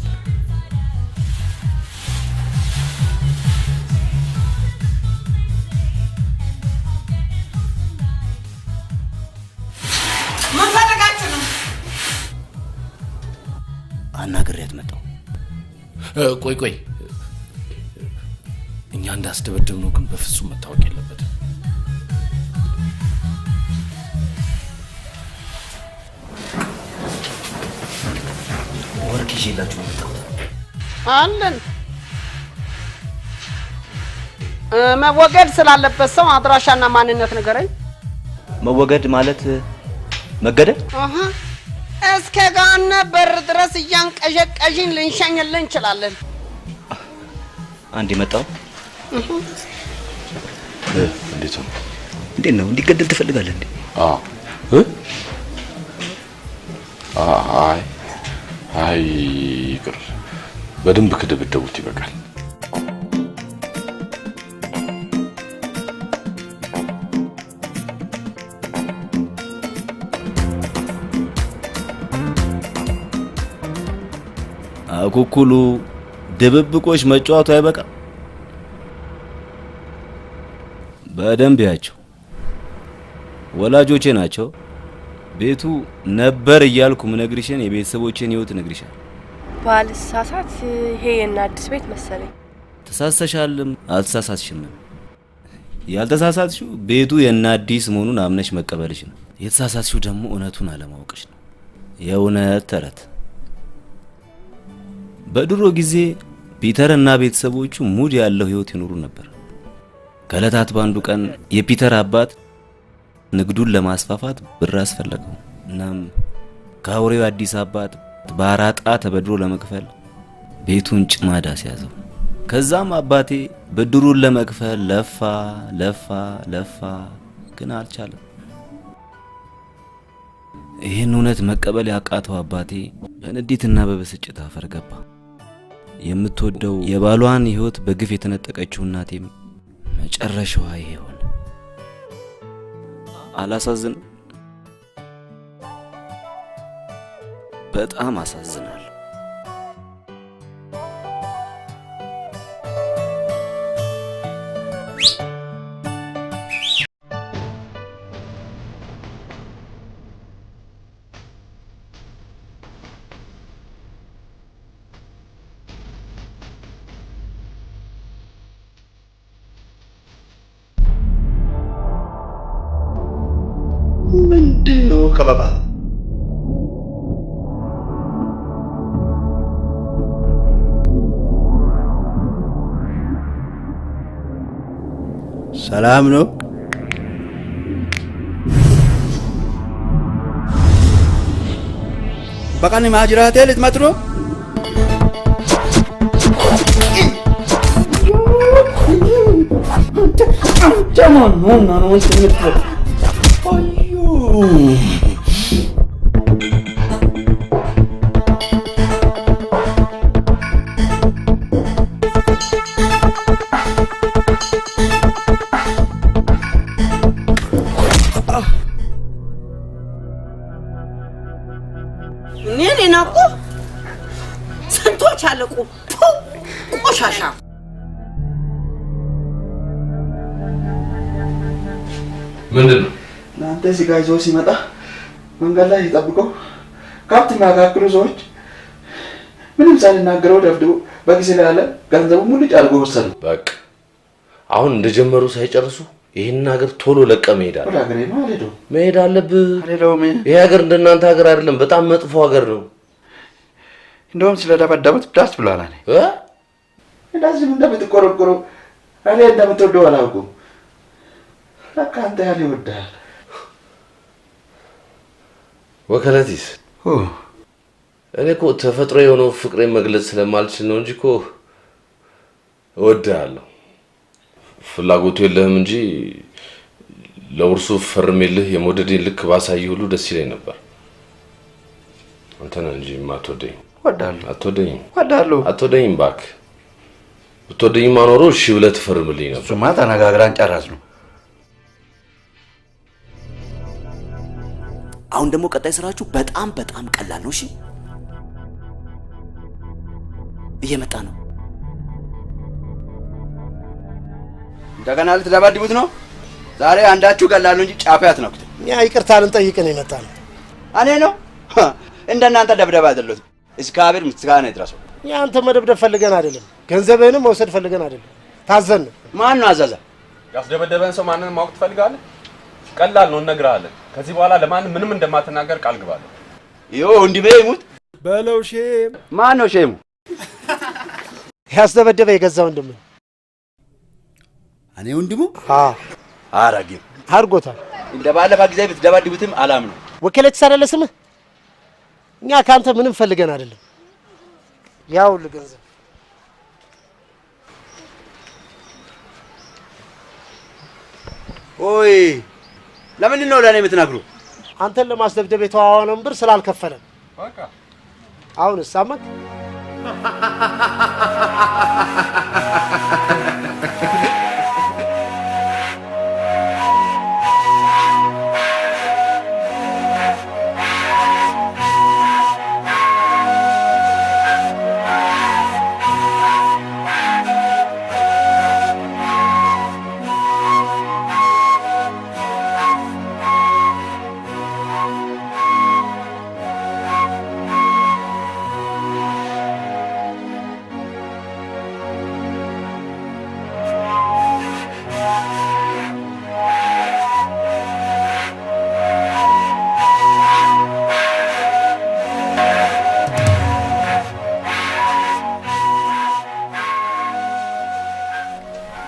ምን ፈልጋችሁ ነው? አናግሬያት መጣሁ። ቆይ እኛ እንዳስደበደብነው ግን በፍጹም መታወቅ የለበትም። ወርቅ ይዤላችሁ መጣሁ። አለን መወገድ ስላለበት ሰው አድራሻና ማንነት ንገረኝ። መወገድ ማለት መገደል? እስከ ጋነ በር ድረስ እያንቀዠቀዥን ልንሸኝልን እንችላለን። አንድ መጣው። እንዴት ነው? እንዲገደል ትፈልጋለህ እንዴ? አይ ይቅር፣ በደንብ ከደበደቡት ይበቃል። አኩኩሉ ድብብቆሽ መጫወቱ አይበቃ? በደንብ ያቸው ወላጆቼ ናቸው። ቤቱ ነበር እያልኩ ምነግርሽን የቤተሰቦቼን ህይወት ነግርሻል። ባልሳሳት ይሄ የናዲስ ቤት መሰለኝ። ተሳስተሻልም አልተሳሳትሽም። ያልተሳሳትሽው ቤቱ የናዲስ መሆኑን አምነሽ መቀበልሽ ነው። የተሳሳትሽው ደግሞ እውነቱን አለማወቅሽ ነው። የእውነት ተረት። በድሮ ጊዜ ፒተርና ቤተሰቦቹ ሙድ ያለው ህይወት ይኖሩ ነበር። ከዕለታት ባንዱ ቀን የፒተር አባት ንግዱን ለማስፋፋት ብር አስፈለገው። እናም ከአውሬው አዲስ አባት ባራጣ ተበድሮ ለመክፈል ቤቱን ጭማዳ ሲያዘው። ከዛም አባቴ ብድሩን ለመክፈል ለፋ ግን አልቻለም። ይህን እውነት መቀበል ያቃተው አባቴ በንዴትና በብስጭት አፈር ገባ። የምትወደው የባሏን ህይወት በግፍ የተነጠቀችው እናቴም መጨረሻዋ ይሄ ሆነ። አላሳዝን? በጣም አሳዝናል። ምንድነው ከበባ? ሰላም ነው? በቃኒ ማጅራቴ ልትመጡ ነው? ናቁ ስንቶች አለቁ ቆሻሻ። ምንድነው? እናንተ እዚህ ጋር ይዞ ሲመጣ መንገድ ላይ ይጠብቀው ከብት የሚያካክሉ ሰዎች ምንም ሳይናገረው ደብድቦ በጊዜ ላይ ያለ ገንዘቡ ሙሉ ጫርጎ ወሰዱ። በቃ አሁን እንደጀመሩ ሳይጨርሱ ይሄን ሀገር ቶሎ ለቀ መሄድ አለ። ሀገሬ ነው አልሄደውም። መሄድ አለብህ። አልሄደውም። ይሄ ሀገር እንደናንተ ሀገር አይደለም፣ በጣም መጥፎ ሀገር ነው። እንደውም ስለደበደቡት ደስ ብሏል። እንደዚህ እንደምትቆረቆሩ እኔ እንደምትወደው አላውቅም። በቃ አንተ ያለ ይወዳል። ወከለቲስ እኔ እኮ ተፈጥሮ የሆነው ፍቅሬን መግለጽ ስለማልችል ነው እንጂ እኮ እወድሃለሁ። ፍላጎቱ የለህም እንጂ ለውርሱ ፈርሜልህ የመውደዴን ልክ ባሳይ ሁሉ ደስ ይለኝ ነበር። አንተ ነህ እንጂ የማትወደኝ። እወድሃለሁ። አትወደኝም? እወድሃለሁ። አትወደኝም? እባክህ ብትወደኝማ ኖሮ እሺ ብለህ ትፈርምልኝ ነበር። እሱማ ተነጋግረን ጨረስነው። አሁን ደግሞ ቀጣይ ስራችሁ በጣም በጣም ቀላል ነው። እሺ እየመጣ ነው። እንደገና ልትደባድቡት ነው? ዛሬ አንዳችሁ ገላሉ እንጂ ጫፍ አትነኩት። እኛ ይቅርታ ልንጠይቅ ነው የመጣ ነው። እኔ ነው እንደናንተ ደብደባ አይደለም። እስካብር ምስጋና ይድረሰው። እኛ አንተ መደብደብ ፈልገን አይደለም፣ ገንዘብህንም መውሰድ ፈልገን አይደለም፣ ታዘን ነው። ማን ነው አዘዘ? ያስደበደበን ሰው ማንንም ማወቅ ትፈልጋለህ? ቀላል ነው፣ እነግርሃለን። ከዚህ በኋላ ለማንም ምንም እንደማትናገር ቃል ግባለሁ። ይኸው እንዲህ ይሙት በለው። ሼም ማን ነው ሼሙ? ያስደበደበ የገዛ ወንድም ነው። እኔ ወንድሙ አራጊም አርጎታል። እንደባለፈ ጊዜ ብትደባድቡትም አላም ነው። ወከለች ሳለ ለስምህ እኛ ካንተ ምንም ፈልገን አይደለም፣ ያው ለገንዘብ። ኦይ ለምን ነው ለኔ የምትናገሩ? አንተን ለማስደብደብ የተዋዋነውን ብር ስላልከፈለን በቃ አሁን ሳመክ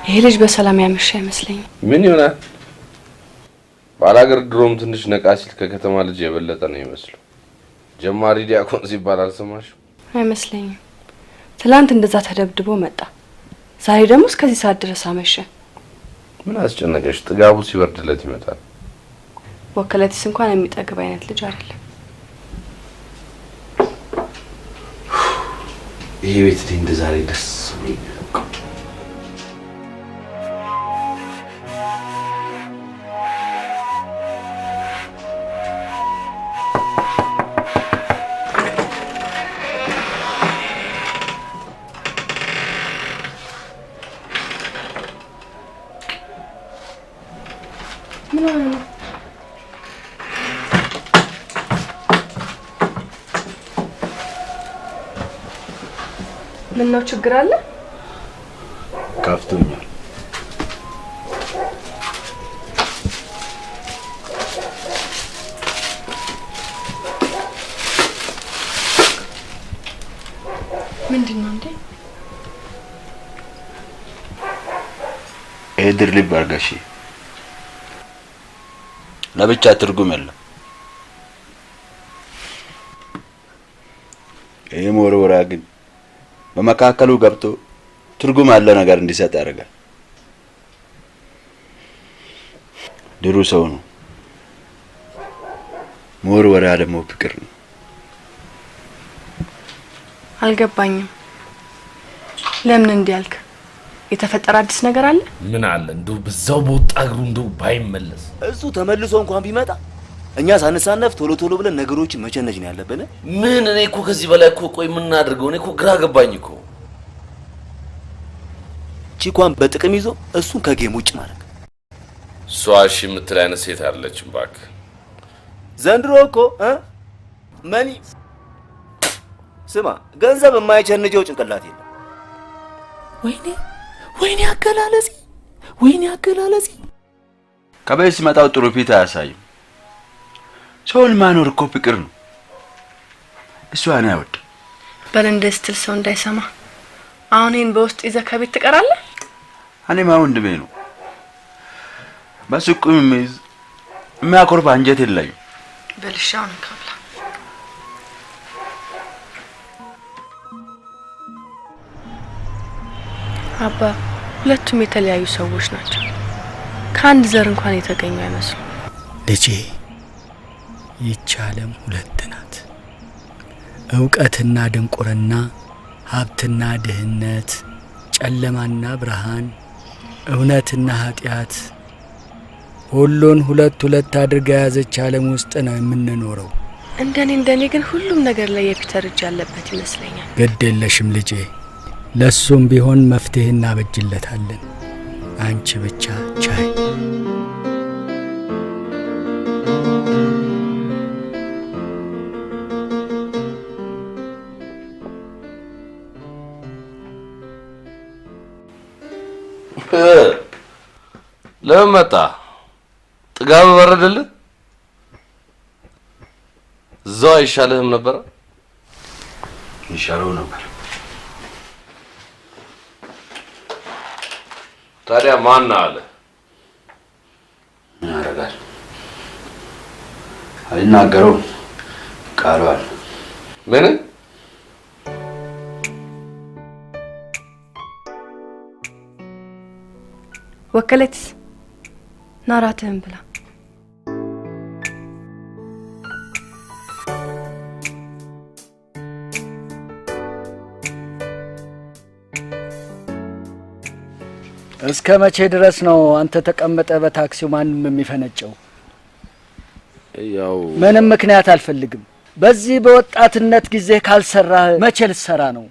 ይሄ ልጅ በሰላም ያመሻ አይመስለኝም። ምን ይሆናል? ባላገር ድሮም ትንሽ ነቃ ሲል ከከተማ ልጅ የበለጠ ነው ይመስለው። ጀማሪ ዲያቆን ሲባል አልሰማሽም? አይመስለኝም። ትላንት እንደዛ ተደብድቦ መጣ፣ ዛሬ ደግሞ እስከዚህ ሰዓት ድረስ አመሸ። ምን አስጨነቀሽ? ጥጋቡ ሲበርድለት ይመጣል። ወከለቲስ እንኳን የሚጠግብ አይነት ልጅ አይደለም። ይሄ ቤት እንደ ዛሬ ደስ ብሎኝ ምን ነው ችግር አለ? ከፍቶኛል። ምንድነው እንዴ? እድር ልብ አርጋሽ ለብቻ ትርጉም የለም። ይሄ ሞርወራ ግን በመካከሉ ገብቶ ትርጉም ያለው ነገር እንዲሰጥ ያደርጋል። ድሩ ሰው ነው፣ ሞርወራ ደግሞ ፍቅር ነው። አልገባኝም። ለምን እንዲያልክ? የተፈጠረ አዲስ ነገር አለ? ምን አለ እንደው በዛው በወጣ እግሩ እንደው ባይመለስ። እሱ ተመልሶ እንኳን ቢመጣ እኛ ሳንሳነፍ ቶሎ ቶሎ ብለን ነገሮችን መቸነጅ ነው ያለብን። ምን እኔ እኮ ከዚህ በላይ እኮ ቆይ ምን እናድርገው? እኔ እኮ ግራ ገባኝ እኮ። ቺኳን በጥቅም ይዞ እሱን ከጌም ውጭ ማድረግ። እሷ እሺ የምትል አይነት ሴት አይደለችም እባክህ። ዘንድሮ እኮ መኒ ስማ፣ ገንዘብ የማይቸንጀው ጭንቅላት የለም። ወይኔ አገላለጺ፣ ወይኔ አገላለጺ። ከቤት ሲመጣው ጥሩ ፊት አያሳይም። ሰውን ማኖር እኮ ፍቅር ነው። እሱ አና ያወድ በለንደስትል ሰው እንዳይሰማ። አሁን ይሄን በውስጥ ይዘህ ከቤት ትቀራለህ? እኔ ወንድሜ ነው። በሱቁም የሚያኮርፍ አንጀት የለኝም። በልሻውን ካብላ አባ፣ ሁለቱም የተለያዩ ሰዎች ናቸው። ከአንድ ዘር እንኳን የተገኙ አይመስሉም። ልጄ ይህች ዓለም ሁለት ናት። እውቀትና ድንቁርና፣ ሀብትና ድህነት፣ ጨለማና ብርሃን፣ እውነትና ኃጢአት፣ ሁሉን ሁለት ሁለት አድርጋ የያዘች ዓለም ውስጥ ነው የምንኖረው። እንደኔ ግን ሁሉም ነገር ላይ የፒተር እጅ ያለበት ይመስለኛል። ግድ የለሽም ልጄ፣ ለሱም ቢሆን መፍትሄ እናበጅለታለን። አንቺ ብቻ ቻይ። ለምን መጣ? ጥጋብ በረደልህ? እዛው አይሻልህም ነበር? ይሻለው ነበር። ታዲያ ማን አለ? ምን ያደርጋል? አይናገረውም። ቃሉ አለ። ምን? ወከለትስ ናራትህን ብላ። እስከ መቼ ድረስ ነው አንተ ተቀመጠ በታክሲው ማንም የሚፈነጨው? ያው ምንም ምክንያት አልፈልግም። በዚህ በወጣትነት ጊዜ ካልሰራህ መቼ ልትሰራ ነው?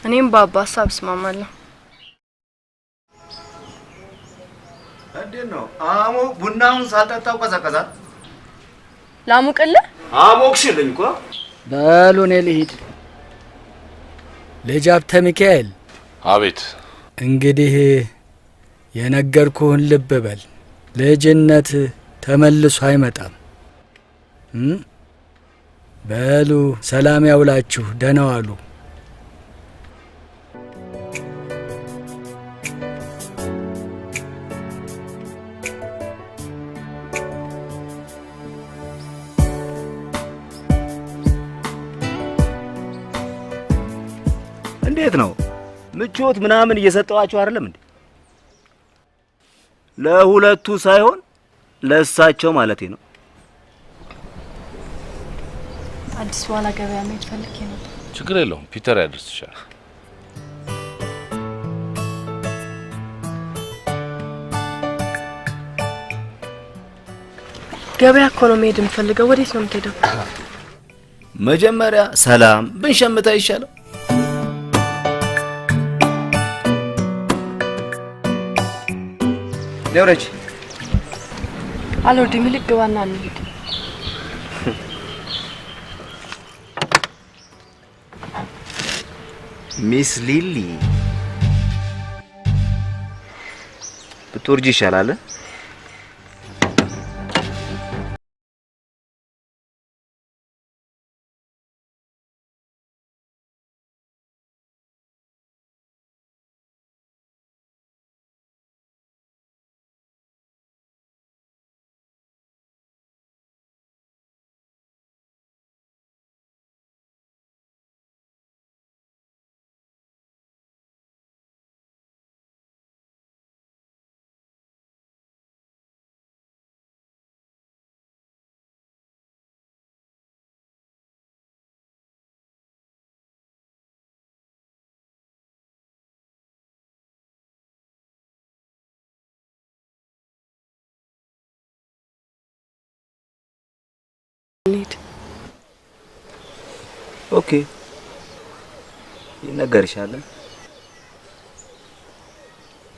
እኔም ባባ ሀሳብ እስማማለሁ። እንዴት ነው አሞ ቡናውን ሳልጠጣው ቀዘቀዛል? ላሙቅልህ? አሞክሽልኝ እኮ። በሉ እኔ ልሂድ። ልጅ ሀብተ ሚካኤል። አቤት። እንግዲህ የነገርኩህን ልብ በል። ልጅነት ተመልሶ አይመጣም። በሉ ሰላም ያውላችሁ። ደህና ዋሉ። እንዴት ነው ምቾት ምናምን እየሰጠዋቸው አይደለም እንዴ? ለሁለቱ ሳይሆን ለእሳቸው ማለቴ ነው። አዲስ ዋላ ገበያ መሄድ ፈልጌ ነው። ችግር የለውም ፒተር ያደርስሻል። ገበያ እኮ ነው መሄድ የምፈልገው። ወዴት ነው የምትሄደው? መጀመሪያ ሰላም ብንሸምታ ይሻላል። ለወረች አልወርድም። ይልቅ ግባና እንሂድ። ሚስ ሊሊ ብትወርጂ ይሻላል። ኦኬ ይነገርሻል።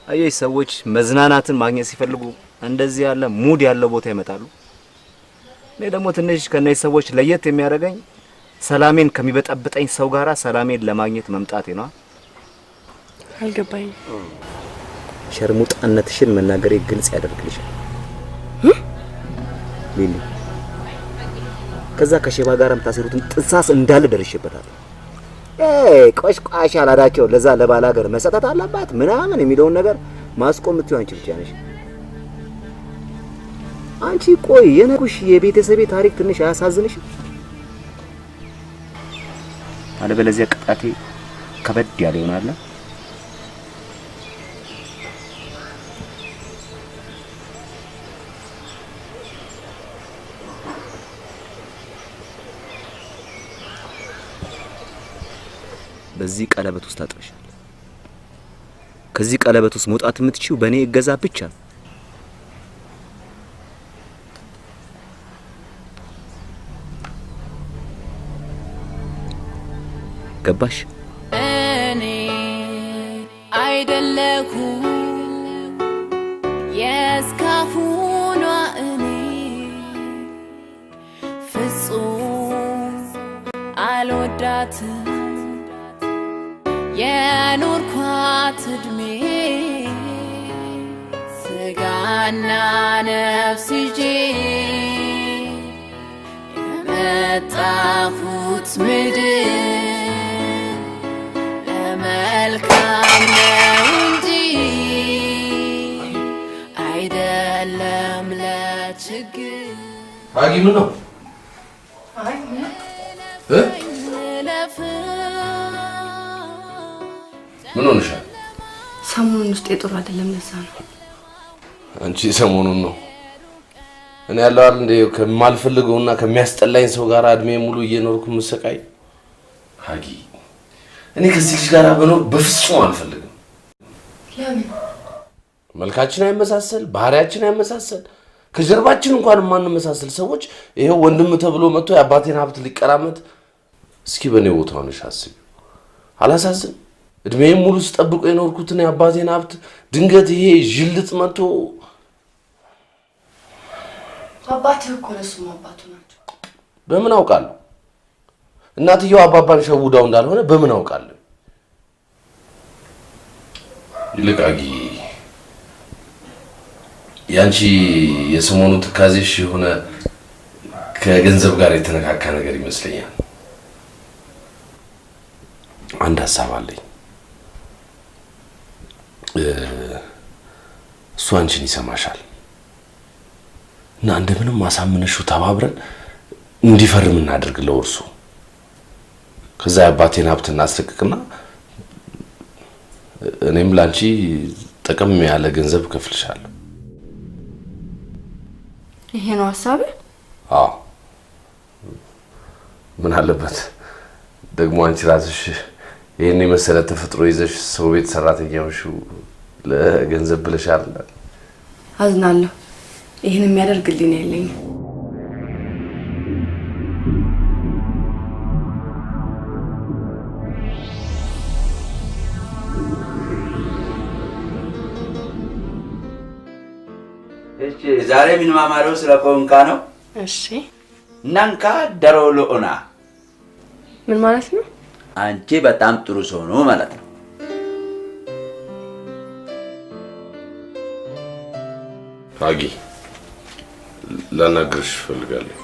አየሽ ሰዎች መዝናናትን ማግኘት ሲፈልጉ እንደዚህ ያለ ሙድ ያለው ቦታ ይመጣሉ። እኔ ደግሞ ትንሽ ከነዚህ ሰዎች ለየት የሚያደርገኝ ሰላሜን ከሚበጠብጠኝ ሰው ጋራ ሰላሜን ለማግኘት መምጣቴ ነው። አልገባኝም። ሸርሙጣነትሽን መናገሬ ግልጽ ያደርግልሻል ሊሊ። ከዛ ከሼባ ጋርም ታሰሩትን ጥንሳስ እንዳለ ደርሼበታለሁ። ቆሽቋሽ አላዳቸው ለዛ ለባላገር መሰጠት አለባት ምናምን የሚለውን ነገር ማስቆም የምትይው አንቺ ብቻ ነሽ። አንቺ ቆይ የነኩሽ የቤተሰቤ ታሪክ ትንሽ አያሳዝንሽ? አለበለዚያ ቅጣቴ ከበድ ያለ ይሆናል። በዚህ ቀለበት ውስጥ አጥበሻል። ከዚህ ቀለበት ውስጥ መውጣት የምትችይው በእኔ እገዛ ብቻ ነው። ገባሽ? እኔ አይደለሁ የእስካሁኗ እኔ ፍጹም አልወዳትም የኖርኳት እድሜ ስጋና ነፍስ ይዤ የመጣሁት ምድር ለመልካም ነው እንጂ አይደለም ለችግር። አጊ ምን ነው? አይ ምን ሆነሻል? ሰሞኑን ውስጥ የጥሩ አይደለም። ለዛ ነው። አንቺ ሰሞኑን ነው እኔ ያለው አይደል እንደ ከማልፈልገውና ከሚያስጠላኝ ሰው ጋር እድሜ ሙሉ እየኖርኩ መሰቃይ። አጊ እኔ ከዚህ ልጅ ጋር በኖር በፍጹም አልፈልግም። ለምን? መልካችን አይመሳሰል፣ ባህሪያችን አይመሳሰል፣ ከጀርባችን እንኳን ማንመሳሰል ሰዎች ይሄው ወንድም ተብሎ መጥቶ የአባቴን ሀብት ሊቀራመት። እስኪ በኔ ቦታ ሆነሽ አስቢ። አላሳዝን? እድሜን ሙሉ ስጠብቆ የኖርኩትን የአባቴን ሀብት ድንገት ይሄ ጅልጥ መጥቶ። አባትህ እኮ ለሱም አባቱ ናቸው። በምን አውቃለሁ? እናትየው አባባን ሸውዳው እንዳልሆነ በምን አውቃለሁ? ይልቅ አጊ ያንቺ የሰሞኑ ትካዜሽ የሆነ ከገንዘብ ጋር የተነካካ ነገር ይመስለኛል። አንድ ሀሳብ አለኝ። እሱ አንቺን ይሰማሻል እና እንደምንም ማሳመንሽው ተባብረን እንዲፈርም እናድርግለው እርሱ። ከዛ የአባቴን ሀብት እናስለቅቅና እኔም ላንቺ ጥቅም ያለ ገንዘብ ከፍልሻለሁ። ይሄ ነው ሀሳብህ? አዎ ምን አለበት ደግሞ አንቺ ራስሽ ይሄን የመሰለ ተፈጥሮ ይዘሽ ሰው ቤት ሰራተኛ ሆንሽው ለገንዘብ ብለሽ አይደል? አዝናለሁ። ይሄን የሚያደርግልኝ የለኝም። እሺ ዛሬ ምን ማማረው ስለ ቆንቃ ነው? እሺ ናንካ ደሮሎና ምን ማለት ነው? አንቺ በጣም ጥሩ ሰው ነው ማለት ነው። አጊ ላናግርሽ ፈልጋለሁ።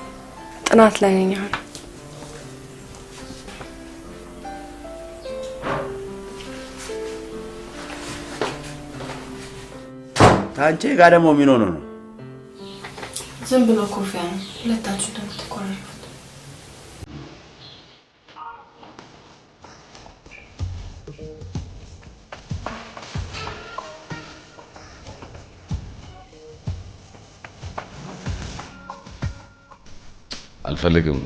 ጥናት ላይ ነኝ አሁን። ታንቺ ጋር ደግሞ ምን ሆኖ ነው? ዝም ብሎ ኩርፊያ ነው። ሁለታችሁ ደግሞ ተቆራረፉት። አልፈልግም።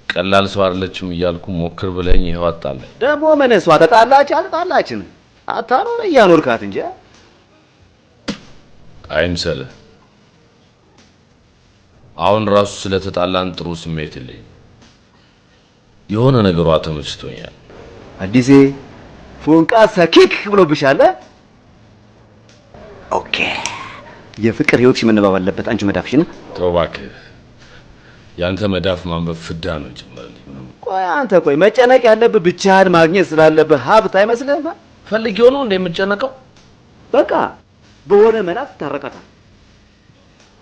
ቀላል ሰው አይደለችም እያልኩ ሞክር ብለኝ ይሄው አጣለ። ደግሞ ምን እሷ ተጣላች አልጣላችን አታኖር እያኖርካት እንጂ አይምሰለ። አሁን ራሱ ስለተጣላን ጥሩ ስሜት የለኝም። የሆነ ነገሯ ተመችቶኛል። አዲሴ ፎንቃ ሰኪክ ብሎብሻል። ኦኬ የፍቅር ህይወትሽ መነባብ አለበት። አንቺ መዳፍሽን ተው እባክህ። ያንተ መዳፍ ማንበብ ፍዳ ነው ጭምርልኝ። ቆይ አንተ ቆይ መጨነቅ ያለብህ ብቻህን ማግኘት ስላለብህ ሀብት አይመስልህም? ፈልጌው ነው እንደምጨነቀው። በቃ በወረ መላ ትታረቃታል።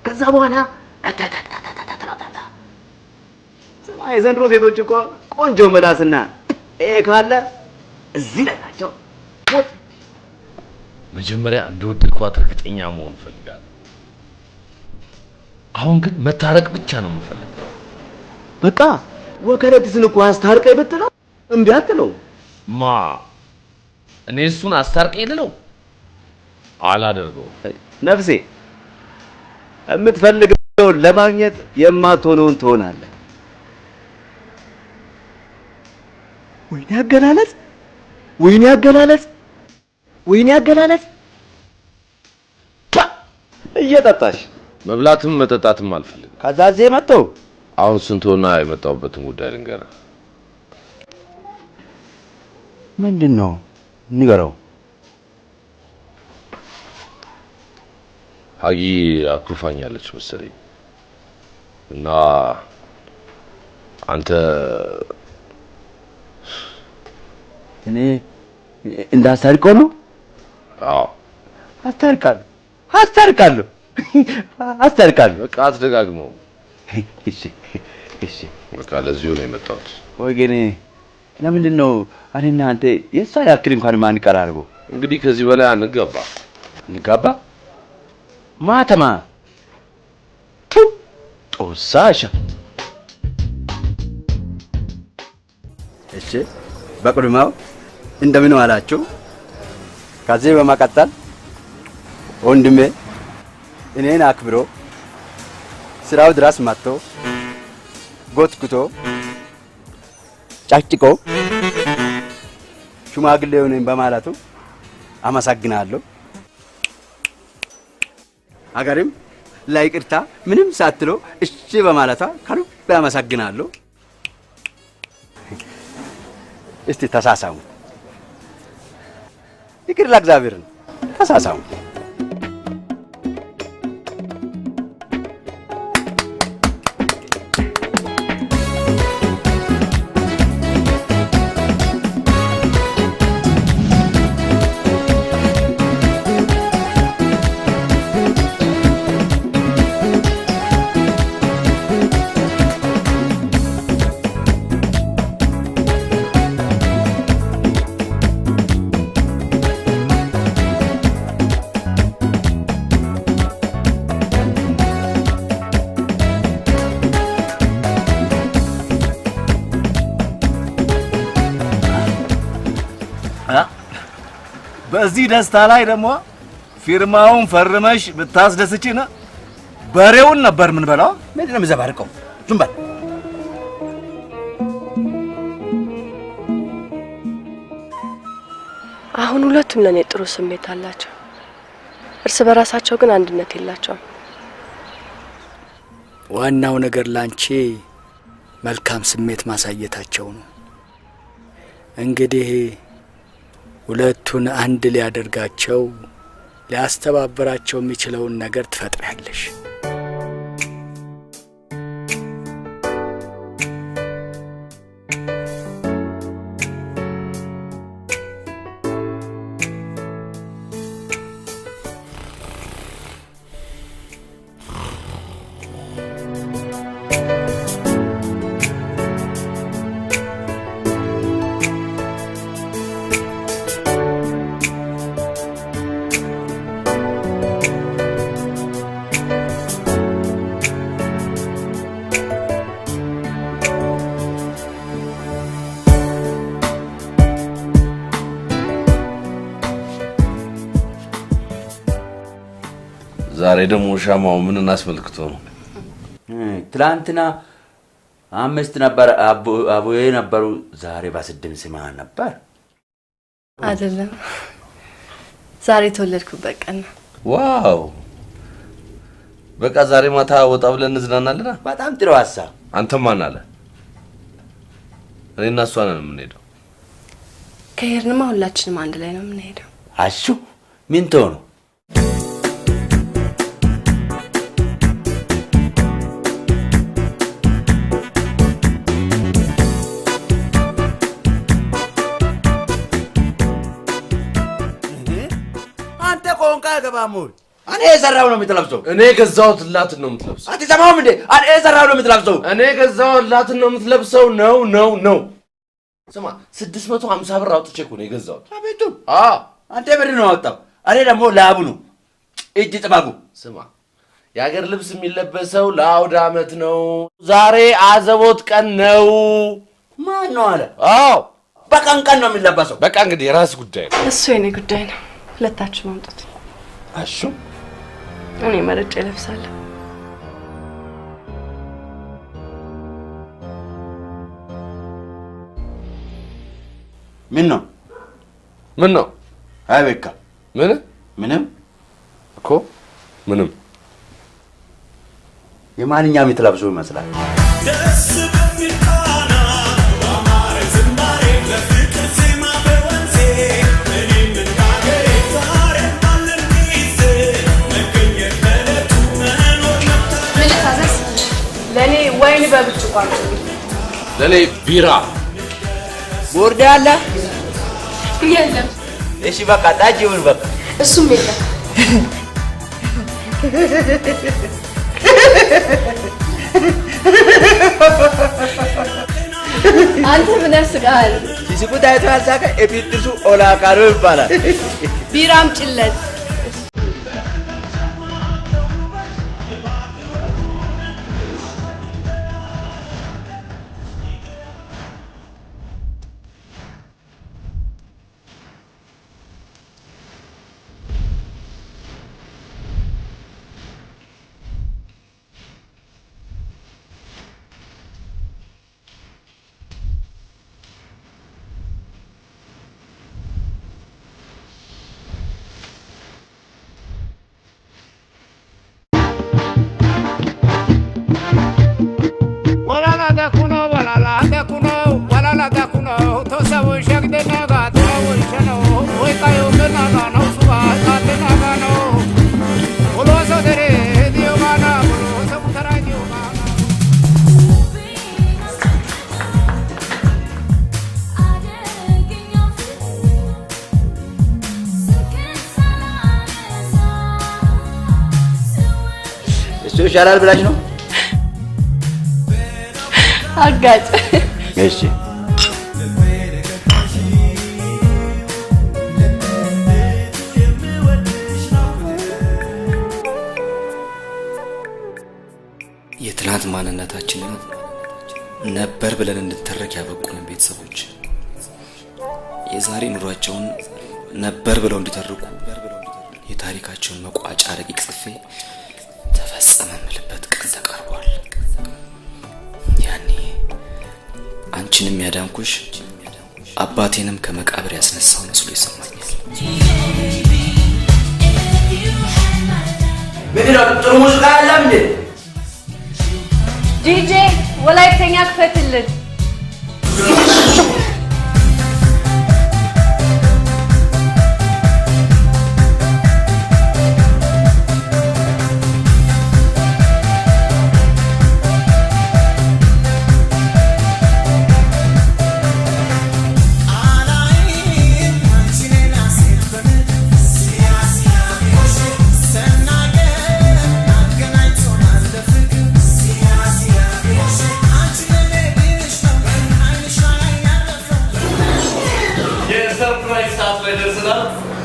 ከዛ በኋላ ሰማይ ዘንድሮ ሴቶች እኮ ቆንጆ መላስና ይሄ ካለ እዚህ ላይ ናቸው። መጀመሪያ እንደወደድኳት እርግጠኛ መሆን ፈልጋለሁ። አሁን ግን መታረቅ ብቻ ነው የምፈልገው። በቃ ወከረትስን እኮ አስታርቀኝ ብትለው እምቢ አትለው። ማ እኔ እሱን አስታርቀኝ ልለው አላደርገው። ነፍሴ የምትፈልገውን ለማግኘት የማትሆነውን ትሆናለህ። ወይኔ አገላለጽ፣ ወይኔ አገላለጽ፣ ወይኔ አገላለጽ። እየጠጣሽ መብላትም መጠጣትም አልፈልግም። ከዛዜ መጣው። አሁን ስንቶና የመጣሁበትን ጉዳይ ልንገርህ። ምንድነው? ንገረው። ሀጊ አኩርፋኛለች መሰለኝ እና አንተ እኔ እንዳስታርቀው ነው? አዎ አስታርቃለሁ፣ አስታርቃለሁ፣ አስታርቃለሁ። በቃ አትደጋግመው። እሺ እሺ፣ በቃ ለዚሁ ነው የመጣሁት። ወይ ግን ለምንድን ነው እኔና አንተ የእሷ ያክል እንኳን ማንቀራርበው? እንግዲህ ከዚህ በላይ አንገባ። እንጋባ ማተማ ጦሳሻ። እሺ በቅድሚያው እንደምን ዋላችሁ? ከዚህ በመቀጠል ወንድሜ እኔን አክብሮ ስራው ድረስ መጥቶ ጎትኩቶ ጫጭቆ ሽማግሌው ነኝ በማለቱ አመሰግናለሁ። አገርም ለይቅርታ ምንም ሳትሎ እሺ በማለቷ ከልብ አመሰግናለሁ። እስቲ ተሳሳሙ። ይቅር ለእግዚአብሔር ነው። ተሳሳሙ። በዚህ ደስታ ላይ ደግሞ ፊርማውን ፈርመሽ ብታስደስቺና በሬውን ነበር ምን በላው። ምንድን ነው የምዘባርቀው? ዝም በል አሁን ሁለቱም ለኔ ጥሩ ስሜት አላቸው። እርስ በራሳቸው ግን አንድነት የላቸውም። ዋናው ነገር ላንቺ መልካም ስሜት ማሳየታቸው ነው። እንግዲህ ሁለቱን አንድ ሊያደርጋቸው ሊያስተባብራቸው የሚችለውን ነገር ትፈጥሪያለሽ። ዛሬ ደግሞ ሻማው ምን እናስመልክቶ ነው? ትላንትና 5 ነበር አቡዬ ነበሩ። ዛሬ በ6 ስማ ነበር አይደለም። ዛሬ ተወለድኩበት ቀን ነው። ዋው! በቃ ዛሬ ማታ ወጣ ብለን እንዝናናለን። በጣም ጥሩ ሀሳብ። አንተ ማን አለ? እኔና እሷ ነን የምንሄደው። ከሄድንማ ሁላችንም አንድ ላይ ነው የምንሄደው። አሹ ምን ትሆኑ? ገባሙል እኔ የሰራው ነው የምትለብሰው። እኔ ገዛሁትላት ነው የምትለብሰው። አትሰማውም እንዴ? እኔ የሰራው ነው የምትለብሰው። እኔ ገዛሁትላት ነው የምትለብሰው። ነው ስማ 650 ብር አውጥቼ እኮ ነው የገዛሁት። አቤቱ አንተ ብር ነው አወጣው። እኔ ደግሞ ላቡ ነው እጅ ጥባቡ። ስማ የሀገር ልብስ የሚለበሰው ለአውደ ዓመት ነው። ዛሬ አዘቦት ቀን ነው። ማን ነው አለ? አዎ በቀን ነው የሚለበሰው። በቃ እንግዲህ የራስ ጉዳይ ነው። እሱ የኔ ጉዳይ ነው። ሁለታችሁ ማምጡት። አሹ እኔ መረጭ እለብሳለሁ። ምን ነው? አይ በቃ ምንም እኮ ምንም የማንኛውም የምትለብሰው ይመስላል። ደስ በሚል ቃና በአማረ ዝማሬ ለፍቅር ዜማ በወንዜ እኔም እንዳገሬ ዛሬ ባለን ጊዜ መገኘት በዕለቱ መኖር መብታ። ምን ልታዘዝ? ለእኔ ወይን በብርጭቆ ለእኔ ቢራ። ቦርዳ አለ? የለም። እሺ በቃ ጠጅ ይሁን በቃ። እሱም የለም። አንተ ምን ያስቃል? ሲስቁ ታይቶ ያልሳቀ ኤፒጥሱ ኦላካሮ ይባላል። ቢራም ጭለት ይሻላል ብላሽ ነው አጋጭ። እሺ የትናንት ማንነታችንን ነበር ብለን እንድንተረክ ያበቁን ቤተሰቦች የዛሬ ኑሯቸውን ነበር ብለው እንዲተርኩ የታሪካቸውን መቋጫ ረቂቅ ጽፌ ተፈጸመ የምልበት ቀን ተቃርቧል። ያኔ አንቺንም ያዳንኩሽ አባቴንም ከመቃብር ያስነሳው መስሎ ይሰማኛል። ምንድነው ጥሩ ሙዚቃ ያለም እንዴ? ዲጄ ወላይተኛ ክፈትልን።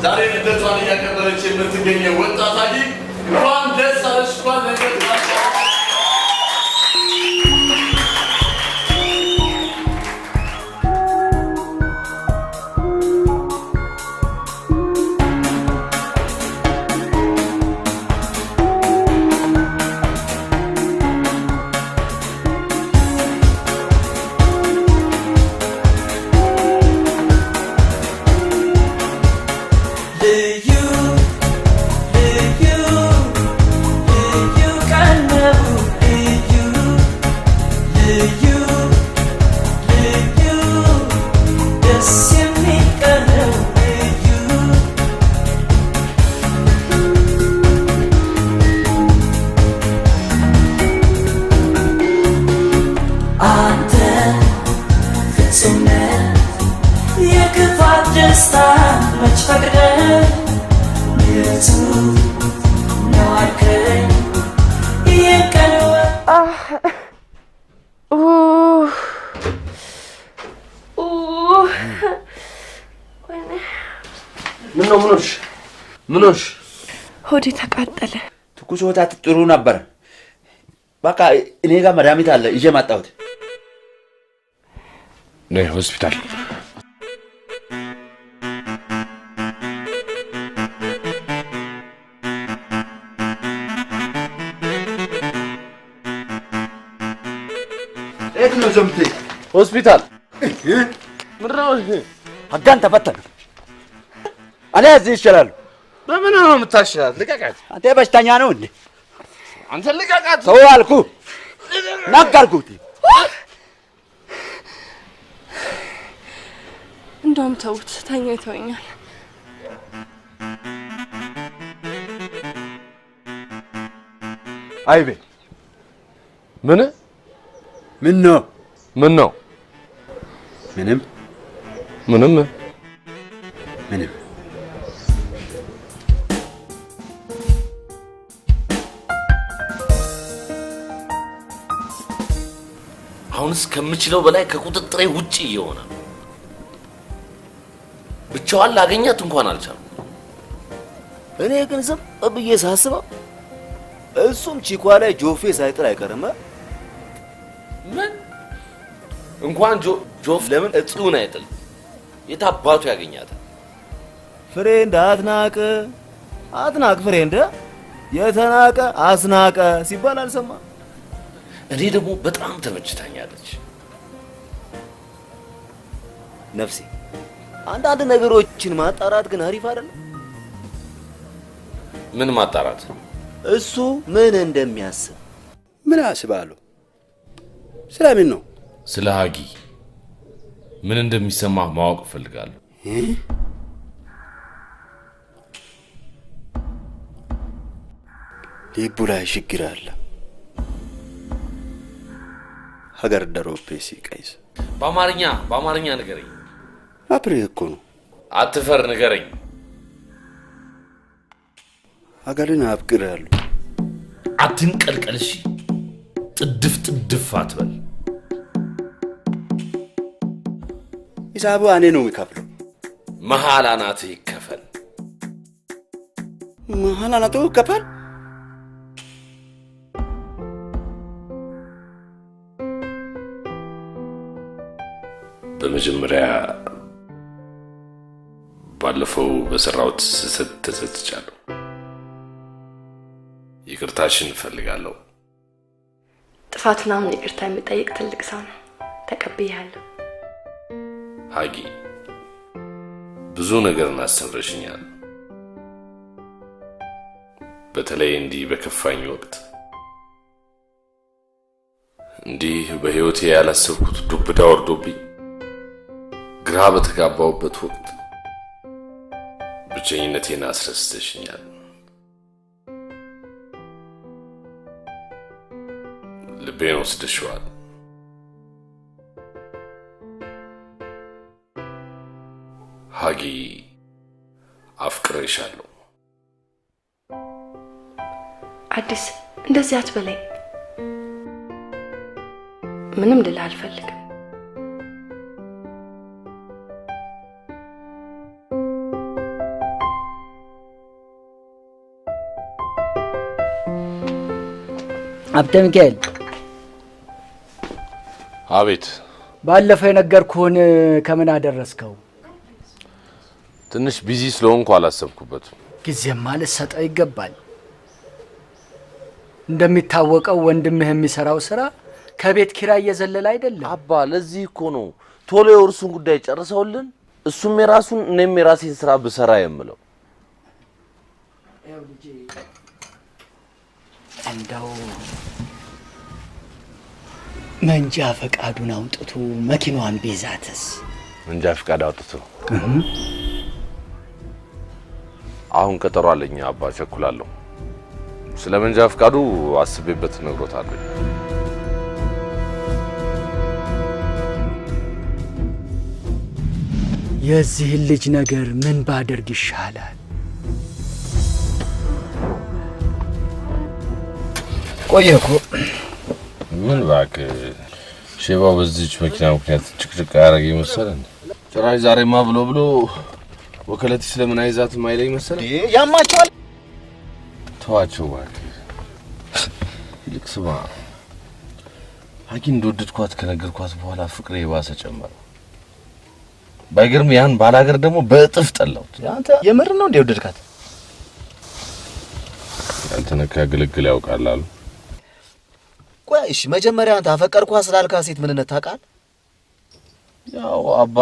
ዛሬ ልደቷን እያከበረች የምትገኘው ወጣት አጊ እንኳን ደስ አለሽ እንኳን ለደረሳሽ ምኖሽ ሆዴ ተቃጠለ። ትኩስ ወተት ጥሩ ነበር። በቃ እኔ ጋር መድኃኒት አለ ይዤ መጣሁት። ነይ ሆስፒታል። የት ነው ዘምቴ? ሆስፒታል። ምንድነው? አጋን ተፈተነ። እኔ እዚህ ይችላል። በምን ነው የምታሽላት? ልቀቃት። አንተ በሽተኛ ነው እንዴ? አንተ ልቀቃት። ተው አልኩህ፣ ነገርኩህ። እንደውም ተውት፣ ተኛ ይተወኛል። አይቤ ምን ነው? ምንም አሁንስ ከምችለው በላይ ከቁጥጥሬ ውጪ እየሆነ ነው። ብቻዋን ላገኛት እንኳን አልቻልኩም። እኔ ግን ዝም ብዬ ሳስበው እሱም ቺኳ ላይ ጆፌ ሳይጥል አይቀርም። ምን እንኳን ጆፍ ለምን እጽዩን አይጥል? የታባቱ ያገኛታል? ፍሬንድ አትናቅ ፍሬንድ፣ የተናቀ አስናቀ ሲባል አልሰማ። እኔ ደግሞ በጣም ተመችታኛለች ነፍሴ። አንዳንድ ነገሮችን ማጣራት ግን አሪፍ አይደለም? ምን ማጣራት? እሱ ምን እንደሚያስብ። ምን አስባለሁ? ስለምን ነው? ስለ ሀጊ ምን እንደሚሰማህ ማወቅ እፈልጋለሁ። ልቡ ላይ ችግር አለ። ሀገር ደሮፔ ሲቀይስ በአማርኛ ንገረኝ። አፕሬ እኮ ነው። አትፈር፣ ንገረኝ። ሀገርን አፍቅሬያለሁ። አትንቀልቀል፣ እሺ? ጥድፍ አትበል። ሂሳቡ እኔ ነው የሚከፍለው። መሀል አናትህ ይከፈል። መሀል አናቱ ይከፈል? በመጀመሪያ ባለፈው በሰራሁት ስህተት ተጸጽቻለሁ። ይቅርታሽን እፈልጋለሁ። ጥፋቱን አሁን ይቅርታ የሚጠይቅ ትልቅ ሰው ነው። ተቀብያለሁ። ሀጊ ብዙ ነገርን አስተምረሽኛል። በተለይ እንዲህ በከፋኝ ወቅት እንዲህ በህይወቴ ያላሰብኩት ዱብዳ ወርዶብኝ ግራ በተጋባውበት ወቅት ብቸኝነቴን አስረስተሽኛል። ልቤን ወስደሽዋል። ሀጊ አፍቅሬሻለሁ። አዲስ እንደዚህ አትበለኝ። ምንም ልልህ አልፈልግም። አብተ ሚካኤል። አቤት። ባለፈው የነገርኩህን ከምን አደረስከው? ትንሽ ቢዚ ስለሆንኩ አላሰብኩበትም። ጊዜም ማለት ሰጠው ይገባል። እንደሚታወቀው ወንድምህ የሚሰራው ስራ ከቤት ኪራይ የዘለለ አይደለም። አባ ለዚህ እኮ ነው ቶሎ የውርሱን ጉዳይ ጨርሰውልን እሱም የራሱን እኔም የራሴን ስራ ብሰራ የምለው። እንደው መንጃ ፈቃዱን አውጥቶ መኪናዋን ቢይዛትስ? መንጃ ፈቃድ አውጥቶ አሁን ቀጠሮ አለኝ አባ፣ ቸኩላለሁ። ስለ መንጃ ፈቃዱ አስቤበት ነግሮታለሁ። የዚህ ልጅ ነገር ምን ባደርግ ይሻላል? ቆየኮ ምን እባክህ ሼባው በዚህች መኪና ምክንያት ጭቅጭቅ ያደረገኝ መሰለህ። ጭራሽ ዛሬማ ብሎ ወከለቲ ስለምን አይዛትም አይለኝ መሰለህ። ያማቸዋል። ተዋቸው እባክህ። ይልቅ ስማ፣ ሀጊን እንደወደድኳት ከነገርኳት በኋላ ፍቅሬ የባሰ ጨመረ። ባይገርም ያን ባላገር ደግሞ በእጥፍ ጠላሁት። አንተ የምር ነው እንደ ወደድካት? ያልተነካ ግልግል ያውቃል አሉ። ቆይ እሺ፣ መጀመሪያ አንተ አፈቀርኳት ስላልካት ሴት ምንነት ታውቃለህ? ያው አባ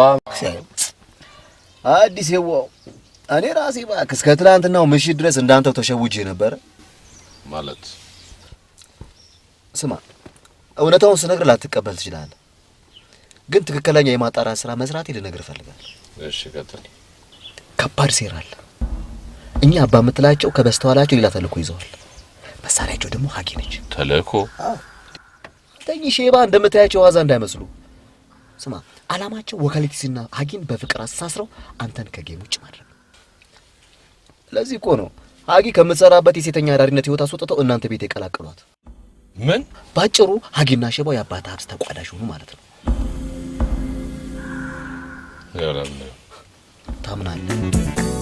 አዲስ ይወው እኔ ራሴ እባክህ እስከ ትናንትናው ምሽት ድረስ እንዳንተው ተሸውጄ ነበር ማለት። ስማ፣ እውነታውን ስነግርህ ላትቀበል ትችላለህ፣ ግን ትክክለኛ የማጣራት ስራ መስራት ልነግርህ እፈልጋለሁ። እሺ ቀጥል። ከባድ ሴራ አለ። እኛ አባ የምትላቸው ከበስተኋላቸው ሌላ ተልእኮ ይዘዋል። መሳሪያቸው ደግሞ ሀጊ ነች። ተልእኮ? አዎ። ተኝ ሼባ እንደምታያቸው ዋዛ እንዳይመስሉ። ስማ፣ አላማቸው ወካሊቲስና ሀጊን በፍቅር አስተሳስረው አንተን ከጌም ውጭ ማድረግ። ለዚህ እኮ ነው ሀጊ ከምትሰራበት የሴተኛ አዳሪነት ህይወት አስወጥተው እናንተ ቤት የቀላቀሏት። ምን? ባጭሩ ሀጊና ሼባው የአባት ሀብት ተቋዳሽ ሆኑ ማለት ነው። ያላም ታምናለህ?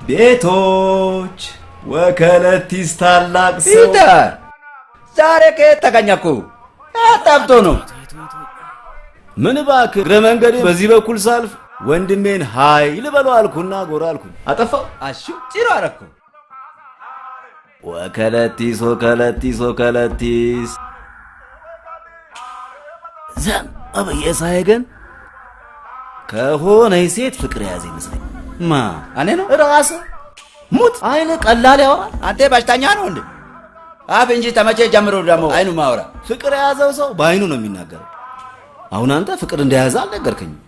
ቤቶች ወከለቲስ ታላቅ ሰው ፒተር፣ ዛሬ ከየት ተገኘኩ? አጣብቶ ነው። ምን እባክህ፣ እግረ መንገድ በዚህ በኩል ሳልፍ ወንድሜን ሃይ ልበለው አልኩና ጎራ አልኩ። አጠፋው። አሹ ጭሮ አረኩ። ወከለቲስ ዘም አበየ ሳይ ግን ከሆነ ሴት ፍቅር ያዘ ይመስለኝ። ማ እኔ ነው? ራስ ሙት አይነ ቀላል ያወራል። አንተ በሽተኛ ነው እንዴ? አፍ እንጂ ተመቼ ጀምሮ ደግሞ አይኑ ማውራ። ፍቅር የያዘው ሰው በአይኑ ነው የሚናገረው። አሁን አንተ ፍቅር እንደያዘ አልነገርከኝም።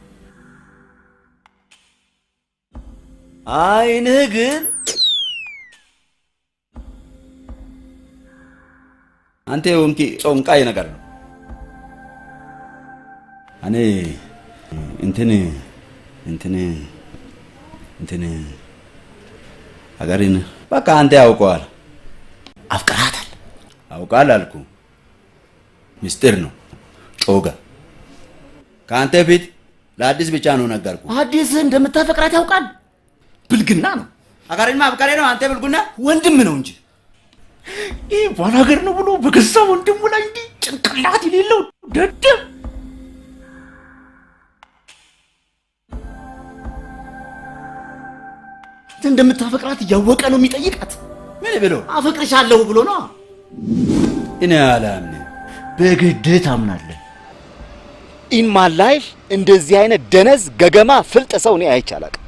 አይንህ ግን አንተ ወንኪ ጾንቃይ ነገር ነው። እኔ እንትን አገሪን በቃ አንተ ያውቀዋል። አፍቅራታል? አውቃል አልኩ። ምስጢር ነው። ጮጋ ከአንተ ፊት ለአዲስ ብቻ ነው ነገርኩ። አዲስ እንደምታፈቅራት ያውቃል? ብልግና ነው። አገሪን ማፍቀሬ ነው። አንተ ብልጉና ወንድም ነው እንጂ ይህ ባላገር ነው ብሎ በገዛ ወንድሙ ላይ እንዲህ ጭንቅላት የሌለው ደደብ። እንደምታፈቅራት እያወቀ ነው የሚጠይቃት። ምን ብሎ? አፈቅርሻለሁ ብሎ ነው። እኔ አላምንም። በግድህ ታምናለህ? ኢን ማይ ላይፍ እንደዚህ አይነት ደነዝ ገገማ ፍልጥ ሰው እኔ አይቼ አላውቅም።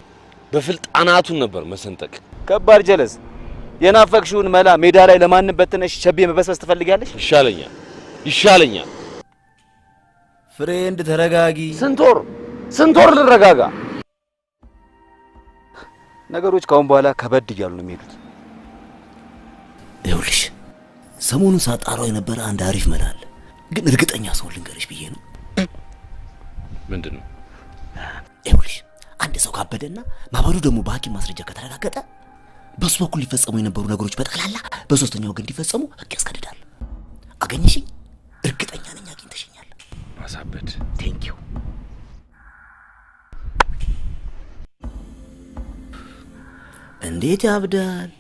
በፍልጥ አናቱን ነበር መሰንጠቅ። ከባድ ጀለስ። የናፈቅሽውን መላ ሜዳ ላይ ለማንም በትነሽ ሸቤ መበስበስ ትፈልጊያለሽ? ይሻለኛል። ፍሬንድ ተረጋጊ። ስንት ወር ልረጋጋ? ነገሮች ካሁን በኋላ ከበድ እያሉ ነው የሚሄዱት። ይኸውልሽ ሰሞኑን ሳጣራው የነበረ አንድ አሪፍ መላ አለ፣ ግን እርግጠኛ ሰው ልንገርሽ ብዬ ነው። ምንድነው? ይኸውልሽ አንድ ሰው ካበደና ማበዱ ደግሞ በሐኪም ማስረጃ ከተረጋገጠ በሱ በኩል ሊፈጸሙ የነበሩ ነገሮች በጠቅላላ በሶስተኛው ግን እንዲፈጸሙ ህግ ያስገድዳል። አገኘሽኝ? እርግጠኛ ነኝ አግኝተሽኛል። ማሳበድ። ቴንክ ዩ። እንዴት ያብዳል?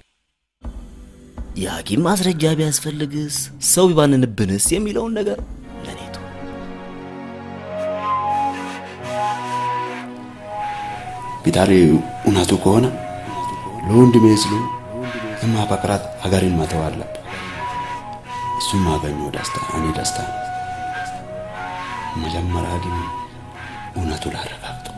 የሐኪም ማስረጃ ቢያስፈልግስ ሰው ቢባንንብንስ የሚለውን ነገር ለኔቱ ቢታሪ እውነቱ ከሆነ ለወንድሜ ስሉ የማፈቅራት ሀገሬን መተው አለብህ። እሱም አገኘው ደስታ፣ እኔ ደስታ ነው። መጀመሪያ ግን እውነቱ ላረጋግጠው።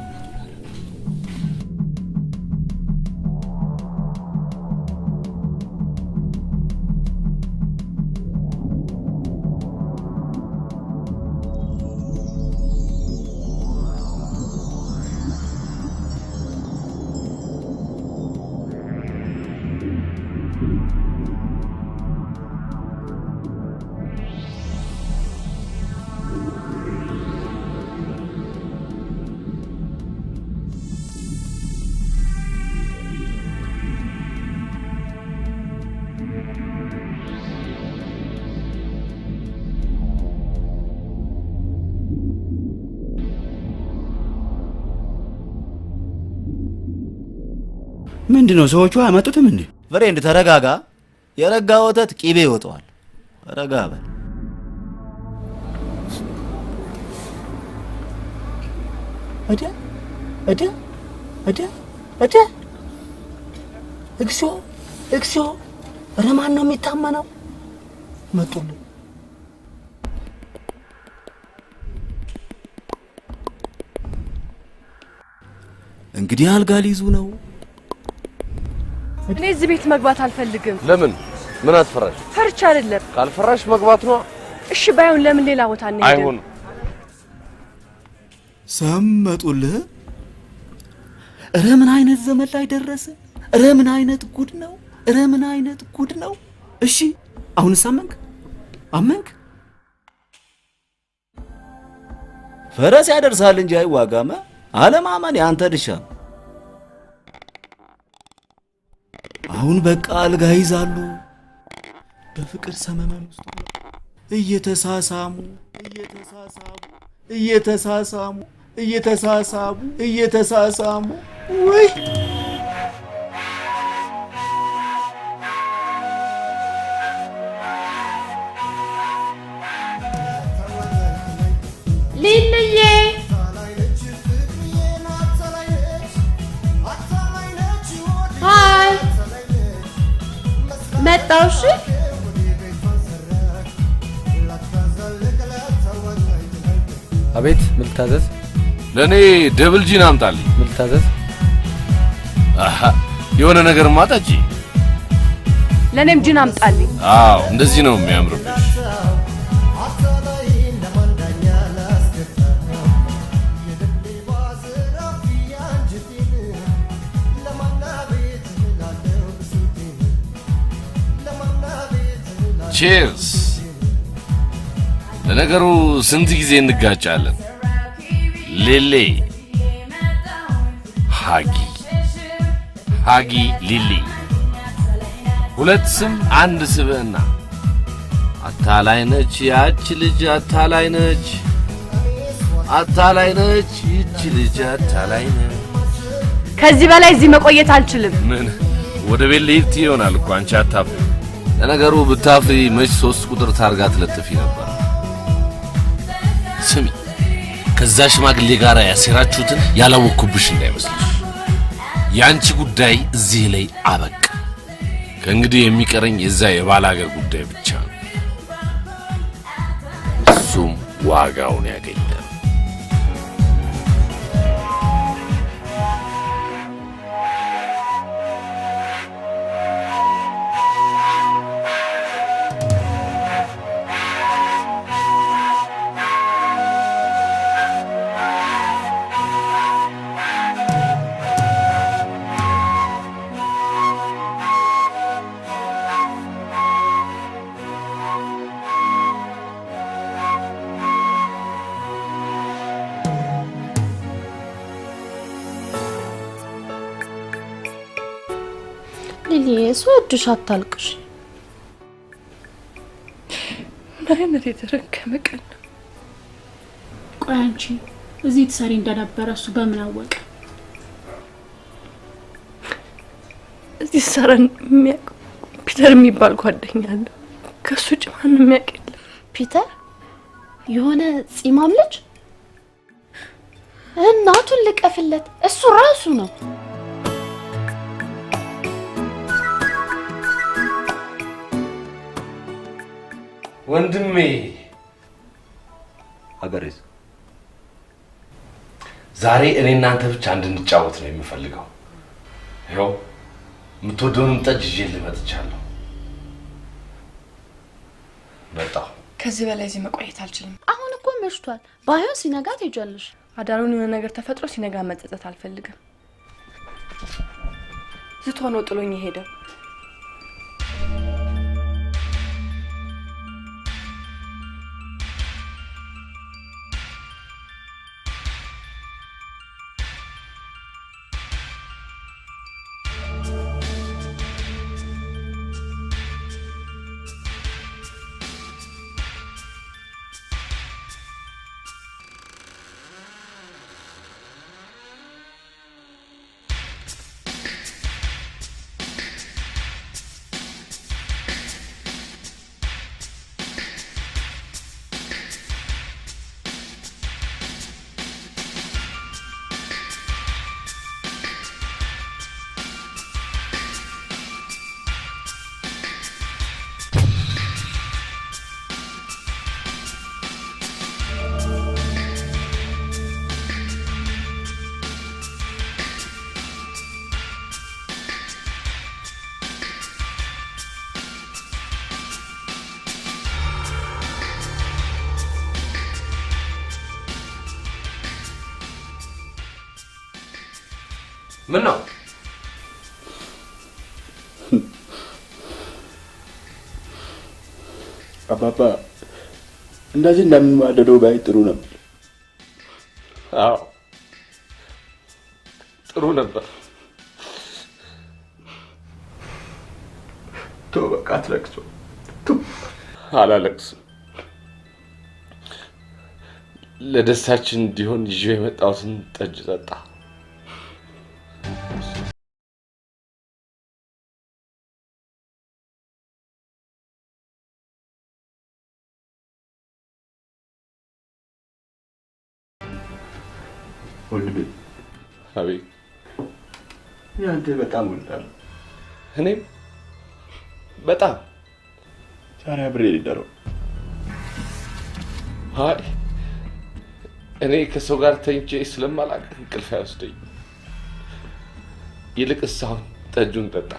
ምንድነው? ሰዎቹ አያመጡትም እንዴ? ፍሬንድ ተረጋጋ። የረጋ ወተት ቂቤ ይወጣዋል። ረጋ በል። እግዚኦ! ኧረ ማን ነው የሚታመነው? መጡልኝ። እንግዲህ አልጋ ሊይዙ ነው። እኔ እዚህ ቤት መግባት አልፈልግም። ለምን? ምን አትፈራሽ? ፈርቻ አይደለም። ካልፈራሽ መግባት ነው። እሺ ባይሆን ለምን ሌላ ቦታ እንሄድ? አይሆንም። ሰመጡልህ። ኧረ ምን አይነት ዘመን ላይ ደረሰ! ኧረ ምን አይነት ጉድ ነው! ኧረ ምን አይነት ጉድ ነው! እሺ አሁንስ አመንክ? ፈረስ ያደርሳል እንጂ አይዋጋም። አለማመን ያንተ ድርሻ። አሁን በቃ አልጋ ይዛሉ። በፍቅር ሰመመን ውስጥ እየተሳሳሙ ወይ ሊልዬ ሃይ መጣው። እሺ አቤት፣ ምን ልታዘዝ? ለኔ ደብል ጂን አምጣልኝ። ምን ልታዘዝ? አሃ የሆነ ነገር ማጣጪ። ለኔም ጂን አምጣልኝ። አዎ እንደዚህ ነው የሚያምርብሽ። ቺርስ። ለነገሩ ስንት ጊዜ እንጋጫለን። ሌሌ ሃጊ ሊሊ፣ ሁለት ስም አንድ ስብዕና። አታላይ ነች ያች ልጅ፣ አታላይ ነች ይች ልጅ፣ አታላይ ነች። ከዚህ በላይ እዚህ መቆየት አልችልም። ምን ወደ ቤት ልሂድ ይሆናል እኮ አንቺ አታፍሪ። ለነገሩ ብታፍሪ መች 3 ቁጥር ታርጋ ትለጥፊ ነበር። ስሚ፣ ከዛ ሽማግሌ ጋር ያሴራችሁትን ያላወኩብሽ እንዳይመስልሽ። ያንቺ ጉዳይ እዚህ ላይ አበቃ። ከእንግዲህ የሚቀረኝ የዛ የባላገር ጉዳይ ብቻ ነው። እሱም ዋጋውን ያገኛል። ሊሊ ስወድሽ አታልቅሽ። ምን አይነት የተረከመ ቀን ነው። ቆይ አንቺ እዚህ ትሰሪ እንደነበረ እሱ በምን አወቀ? እዚህ ሰራን የሚያውቅ ፒተር የሚባል ጓደኛ አለ። ከሱ ውጭ ማንም የሚያውቅ የለም። ፒተር የሆነ ጺማም ልጅ እናቱን ልቀፍለት፣ እሱ ራሱ ነው። ወንድሜ አገሬስ ዛሬ እኔ እናንተ ብቻ እንድንጫወት ነው የምፈልገው። ይኸው የምትወደውን ጠጅ ይዤልህ መጥቻለሁ። መጣሁ። ከዚህ በላይ እዚህ መቆየት አልችልም። አሁን እኮ መሽቷል። ባይሆን ሲነጋ ትሄጃለሽ። አዳሩን የሆነ ነገር ተፈጥሮ ሲነጋ መጸጸት አልፈልግም። ዝቶ ነው ጥሎኝ ሄደው። ምን ነው አባባ እንደዚህ እንደምንዋደደው ባይ ጥሩ ነበር። አዎ ጥሩ ነበር። ተው በቃ አትለቅሶ። አላለቅስም። ለደስታችን እንዲሆን ይዤ የመጣሁትን ጠጅ ጠጣ። ወንድሜ አቤት። ያንተ በጣም ወዳለሁ። እኔም በጣም ዛሬ አብሬ ልደረው። አይ እኔ ከሰው ጋር ተኝቼ ስለማላውቅ እንቅልፍ አይወስደኝ። ይልቅስ አሁን ጠጁን ጠጣ።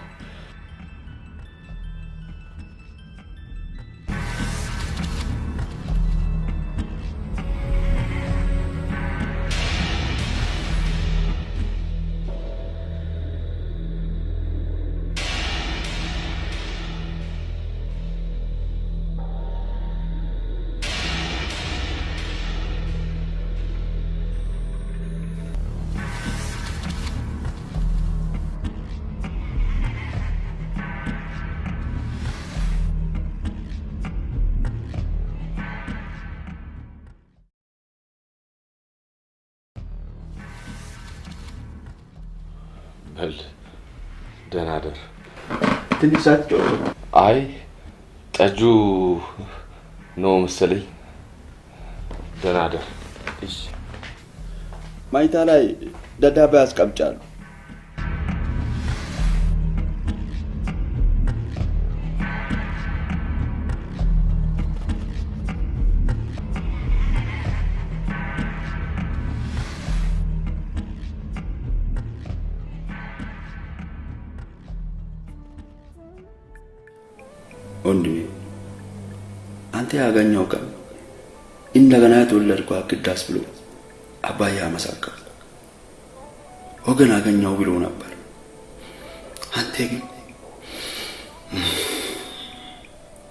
በል ደህና ደር። ትንሽ ሰዓት አይ ጠጁ ነው መሰለኝ። ደህና ደር። እሺ ማይታ ላይ ደብዳቤ አስቀምጫለሁ። አንተ ያገኘው ቀን እንደገና የተወለድከው አክዳስ ብሎ አባዬ አመሳቀ ወገን አገኘው ብሎ ነበር። አንተ ግን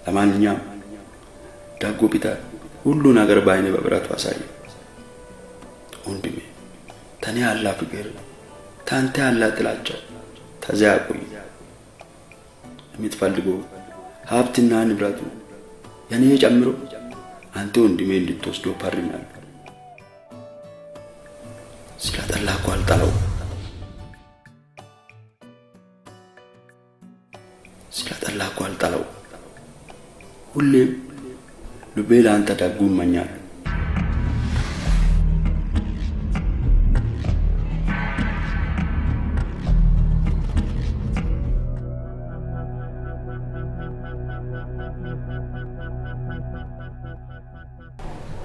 ለማንኛውም ዳጎ ፒተር ሁሉ ነገር ባይኔ በብረቱ አሳየ። ወንድሜ ተኔ ያለ ፍቅር ታንተ ያለ ጥላቻ ተዚያ ቆይ የምትፈልገው ሀብትና ንብረቱ የኔ ጨምሮ አንተ ወንድሜ እንድትወስደው ፓርኛል። ስለጠላኩ አልጠላው ስለጠላኩ አልጠላው ሁሌም ልቤ ለአንተ ደጉ ይመኛል።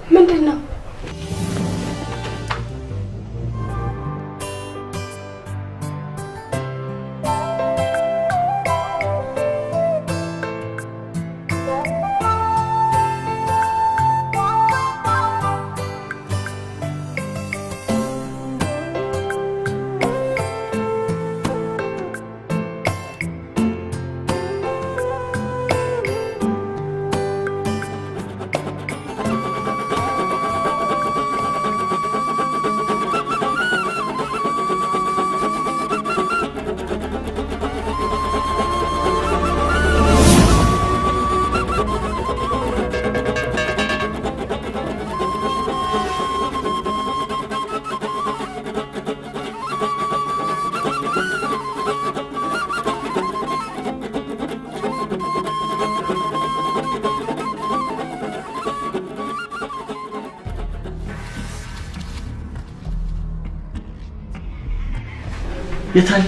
ምንድን ነው? የታለ?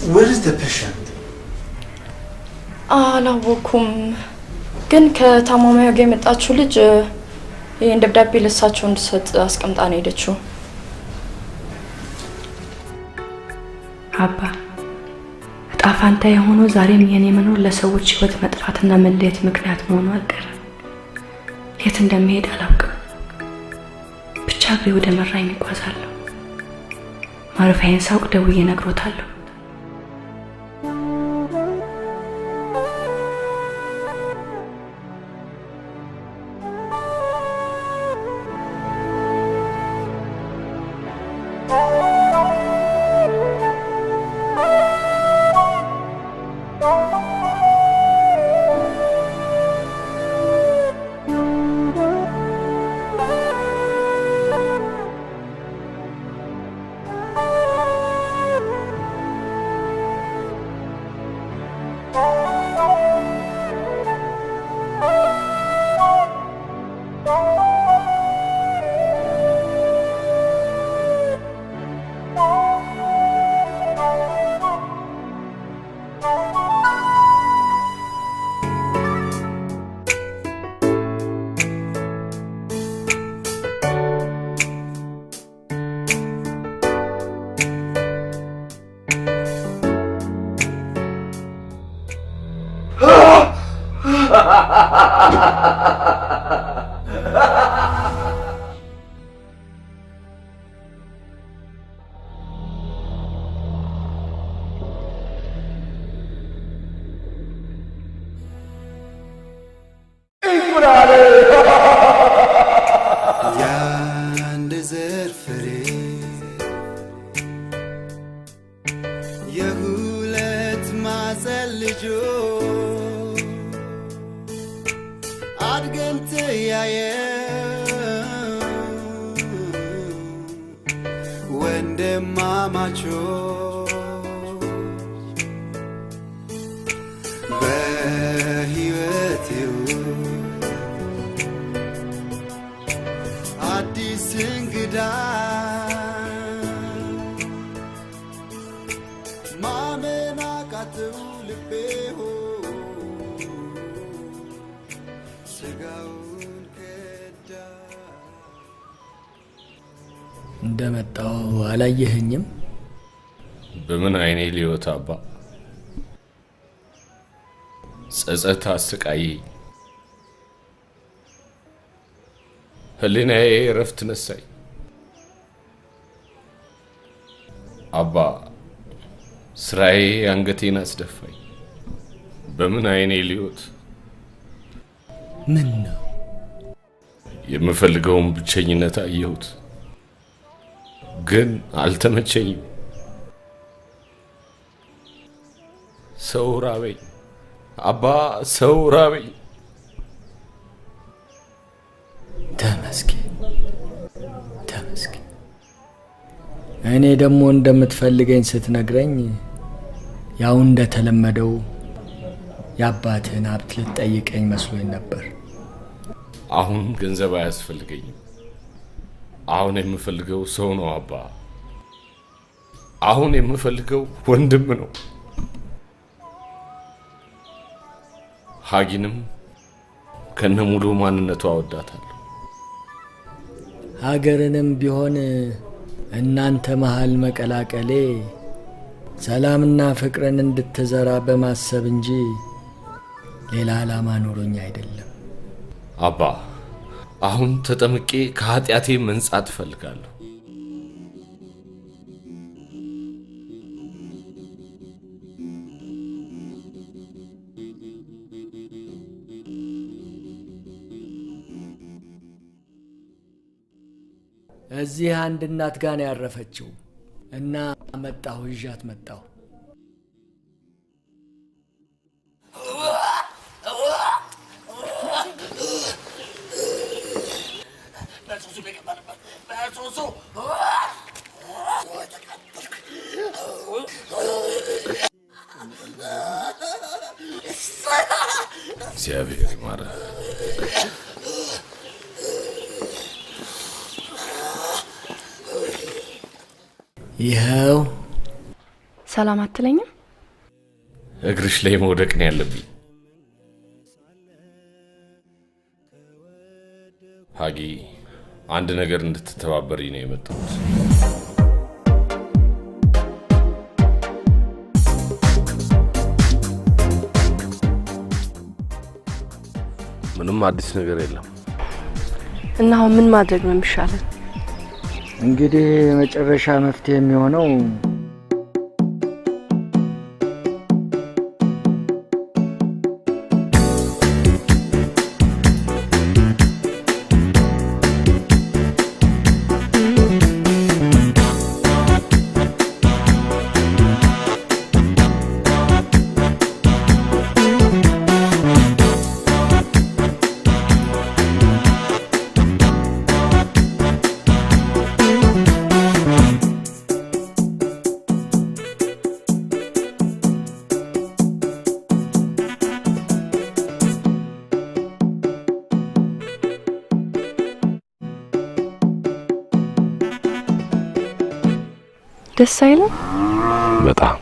Where is the patient? አላወኩም፣ ግን ከታማሚው ጋር የመጣችው ልጅ ይሄን ደብዳቤ ለሳቸው እንድሰጥ አስቀምጣ ነው ሄደችው። አባ ጣፋንታ የሆነው ዛሬም የኔ መኖር ለሰዎች ህይወት መጥፋትና መለየት ምክንያት መሆኑ አልቀረም። የት እንደምሄድ አላውቅም። ብቻ እግሬ ወደ መራኝ እጓዛለሁ። ማረፊያዬን ሳውቅ ደውዬ እነግሮታለሁ። የአንድ ዘር ፍሬ የሁለት ማዕዘን ልጆች አድገን ተያየን ወንድማማቾች በሕይወቴ አዲስ እንግዳ ማመን አቃተው ልቤ ስጋውን ከዳ እንደመጣው አላየኸኝም? በምን አይኔ ሊወጣ አባ? ጸጸት አስቃየኝ። ህሊናዬ እረፍት ነሳኝ። አባ ስራዬ አንገቴን አስደፋኝ። በምን አይኔ ሊወጥ? ምን ነው? የምፈልገውን ብቸኝነት አየሁት፣ ግን አልተመቸኝም። ሰው ራበኝ አባ፣ ሰው ራበኝ። ተመስገን ተመስገን። እኔ ደግሞ እንደምትፈልገኝ ስትነግረኝ ያው እንደተለመደው የአባትህን ሀብት ልትጠይቀኝ መስሎኝ ነበር። አሁን ገንዘብ አያስፈልገኝም። አሁን የምፈልገው ሰው ነው አባ። አሁን የምፈልገው ወንድም ነው። ሀጊንም ከነሙሉ ማንነቷ አወዳታለሁ። ሀገርንም ቢሆን እናንተ መሃል መቀላቀሌ ሰላምና ፍቅርን እንድትዘራ በማሰብ እንጂ ሌላ ዓላማ ኖሮኝ አይደለም። አባ አሁን ተጠምቄ ከኃጢአቴ መንጻት እፈልጋለሁ። እዚህ አንድ እናት ጋር ነው ያረፈችው እና መጣሁ፣ ይዣት መጣሁ። እግዚአብሔር ይማረህ። ይኸው ሰላም አትለኝም? እግርሽ ላይ መውደቅ ነው ያለብኝ። ሀጊ አንድ ነገር እንድትተባበሪ ነው የመጣሁት። ምንም አዲስ ነገር የለም። እና አሁን ምን ማድረግ ነው የሚሻለን? እንግዲህ የመጨረሻ መፍትሄ የሚሆነው ደስ አይልም? በጣም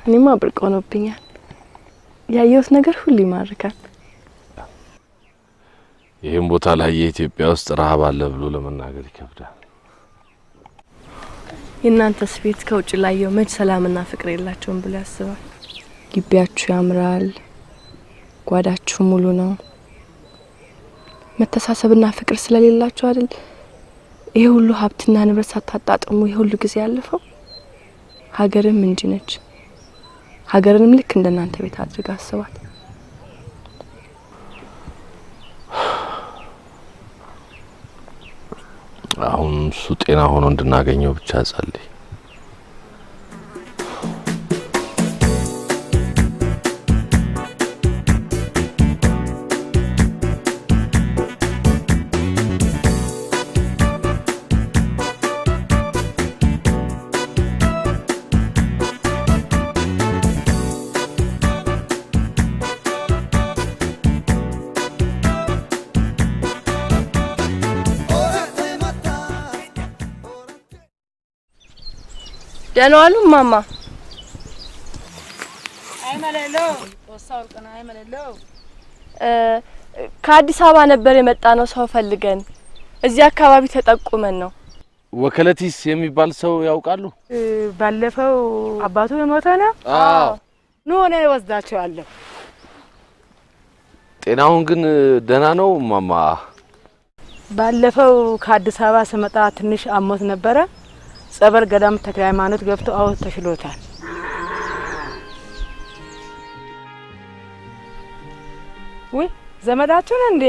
እኔማ ብርቅ ሆኖብኛል። ያየሁት ነገር ሁሉ ይማርካል። ይህም ቦታ ላይ የኢትዮጵያ ውስጥ ረሃብ አለ ብሎ ለመናገር ይከብዳል። የእናንተስ ቤት ከውጭ ላየው መች ሰላምና ፍቅር የላቸውም ብሎ ያስባል? ግቢያችሁ ያምራል፣ ጓዳችሁ ሙሉ ነው። መተሳሰብና ፍቅር ስለሌላችሁ አይደል ይሄ ሁሉ ሀብትና ንብረት ሳታጣጥሙ ይሄ ሁሉ ጊዜ ያለፈው? ሀገርም እንጂ ነች። ሀገርንም ልክ እንደናንተ ቤት አድርጋ አስባት። አሁን እሱ ጤና ሆኖ እንድናገኘው ብቻ ጸልይ። ደህና ዋሉ ማማ? አይመለለው ወሳው ቀና አይመለለው። ከአዲስ አበባ ነበር የመጣ ነው ሰው ፈልገን። እዚህ አካባቢ ተጠቁመን ነው። ወከለቲስ የሚባል ሰው ያውቃሉ? ባለፈው አባቱ የሞተ ነው። አዎ ኑ ሆነ ወስዳቸዋለሁ። ጤናውን ግን ደህና ነው ማማ? ባለፈው ከአዲስ አበባ ስመጣ ትንሽ አሞት ነበረ። ጸበል ገዳም ተክለ ሃይማኖት ገብቶ አሁን ተሽሎታል። ወይ ዘመዳችሁን እንዴ?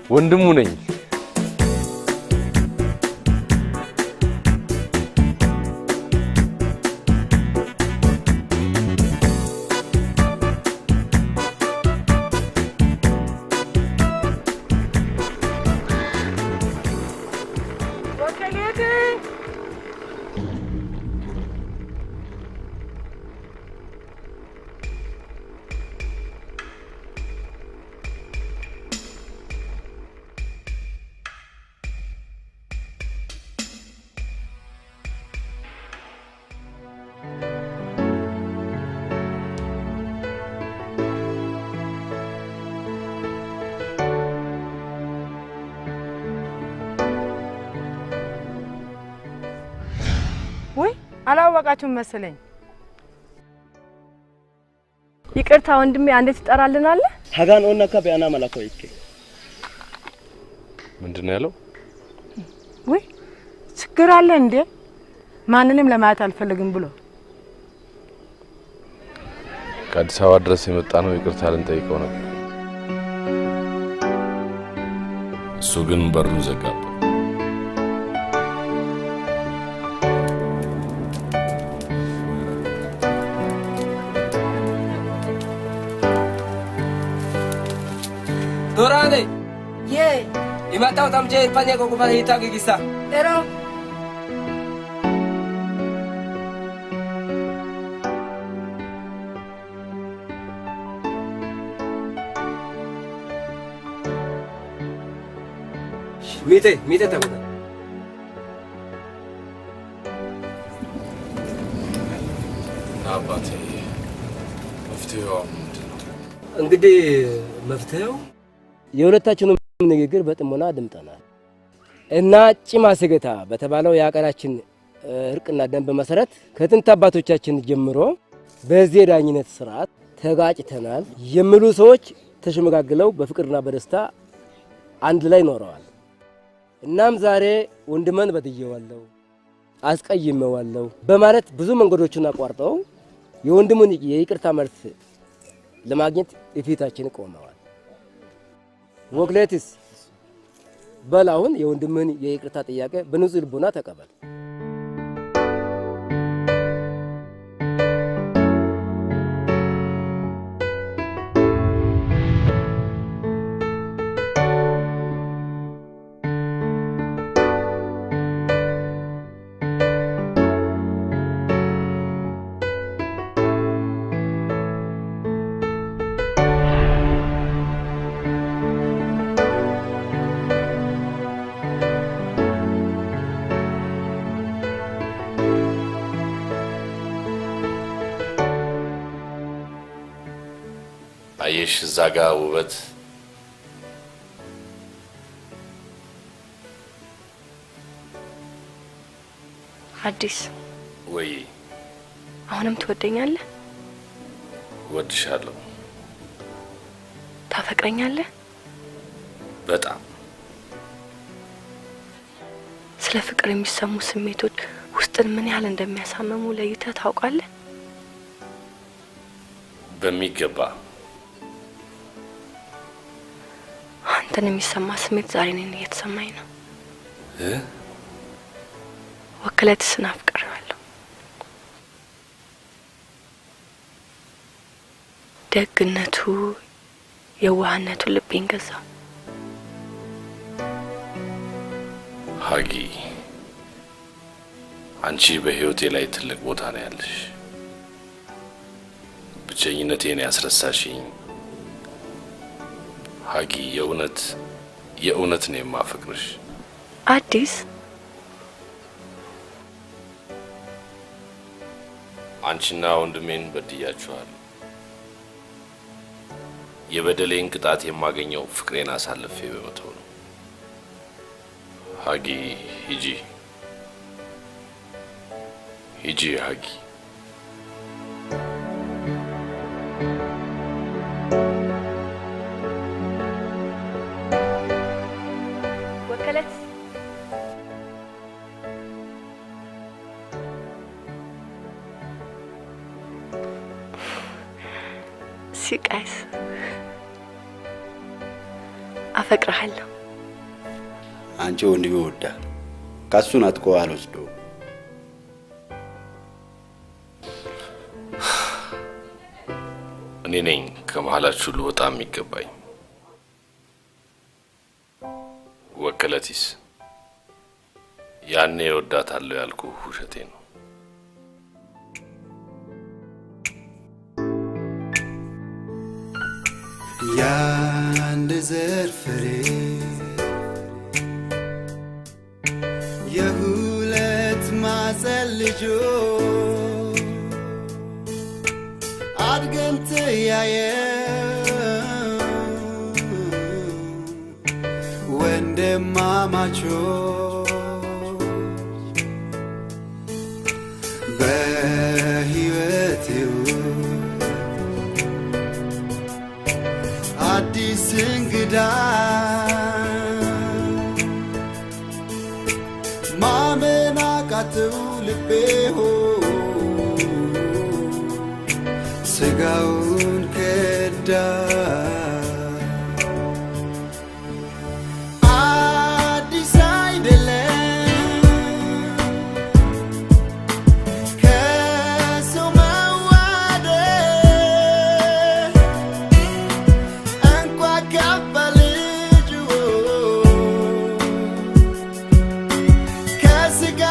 ወንድሙ ነኝ። ወይ አላወቃችሁም መሰለኝ። ይቅርታ ወንድሜ አንዴ ትጠራልናል? ሀጋን ኦነካ ቢያና መላኮ ይኬ ምንድነው ያለው? ወይ ችግር አለ እንዴ? ማንንም ለማየት አልፈልግም ብሎ ከአዲስ አበባ ድረስ የመጣ ነው። ይቅርታ ልንጠይቀው ነበር። እሱ ግን በሩን ዘጋበት። ዶራኔ የ ይመጣው ታምጄ ፈኔ ቆቁፋ ይታገጊሳ ኤሮ ሚቴ ተውና አባቴ መፍትሄው ምንድነው? እንግዲህ መፍትሄው የሁለታችንም ንግግር በጥሞና አድምጠናል እና ጭማ ስገታ በተባለው የሀገራችን እርቅና ደንብ መሰረት ከጥንት አባቶቻችን ጀምሮ በዚህ ዳኝነት ስርዓት ተጋጭተናል የሚሉ ሰዎች ተሸመጋግለው በፍቅርና በደስታ አንድ ላይ ኖረዋል። እናም ዛሬ ወንድመን በድየዋለሁ፣ አስቀይሜዋለሁ በማለት ብዙ መንገዶችን አቋርጠው የወንድሙን የይቅርታ መልስ ለማግኘት እፊታችን ቆመዋል። ወክሌትስ በል አሁን የወንድምህን የይቅርታ ጥያቄ በንጹህ ልቦና ተቀበል። አየሽ እዛ ጋ ውበት አዲስ ወይ አሁንም ትወደኛለህ? ወድሻለሁ። ታፈቅረኛለህ? በጣም ስለ ፍቅር የሚሰሙ ስሜቶች ውስጥን ምን ያህል እንደሚያሳምሙ ለይተህ ታውቃለህ? በሚገባ አንተን የሚሰማ ስሜት ዛሬ እኔን እየተሰማኝ ነው። ወክለትስን አፍቅሬዋለሁ። ደግነቱ፣ የዋህነቱ ልቤን ገዛው። ሀጊ አንቺ በህይወቴ ላይ ትልቅ ቦታ ነው ያለሽ። ብቸኝነቴን ያስረሳሽኝ ሀጊ፣ የእውነት ነው የማፈቅርሽ። አዲስ አንቺና ወንድሜን በድያችኋል። የበደሌን ቅጣት የማገኘው ፍቅሬን አሳልፌ በመተው ነው። ሀጊ ሂጂ ሂጂ ሀጊ። ወከለት ሲቃይስ አፈቅርሃለሁ። አንቺ ወንድሜ ወዳ ካሱን አጥቆ አልወስዶ እኔ ነኝ ከመሃላችሁ ሁሉ በጣም የሚገባኝ። ወከለቲስ ያኔ እወዳታለሁ ያልኩህ ውሸቴ ነው። የአንድ ዘር ፍሬ የሁለት ማዕፀን ልጆች አድገን ተያየን ወንድማማቾች በሕይወቴ አዲስ እንግዳ ማመን አቃተው ልቤ ስጋውን ከዳ አዲስ አይደለም ከሰው መዋደድ እንኳ ከበልጁ ከስጋ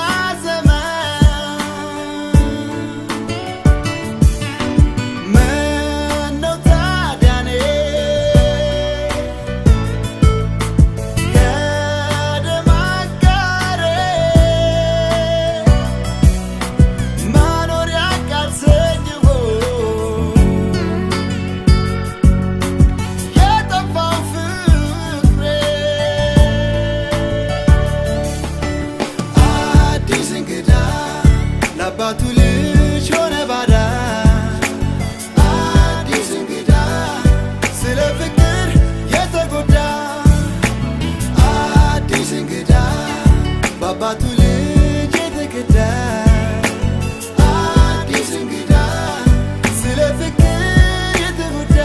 አባቱ ልጅ ሆነ ባዳ አዲስ እንግዳ ስለ ፍቅር የተጎዳ አዲስ እንግዳ በአባቱ ልጅ የተከዳ አዲስ እንግዳ ስለ ፍቅር የተጎዳ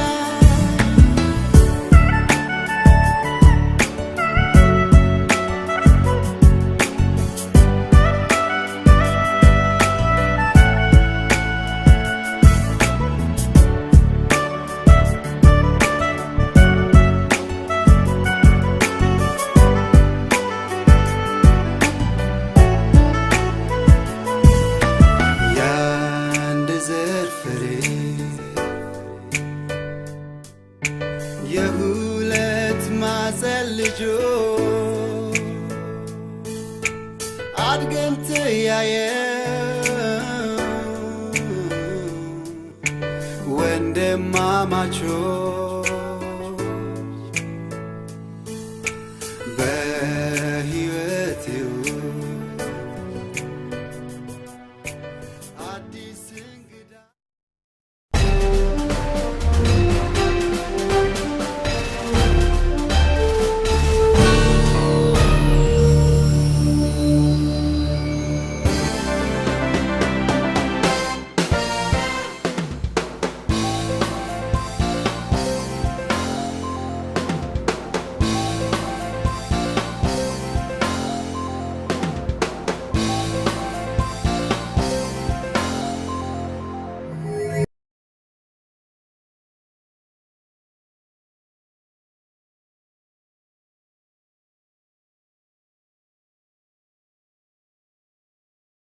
የሁለት ማዕፀን ልጆች አድገን ተያየን ወንድማማቾች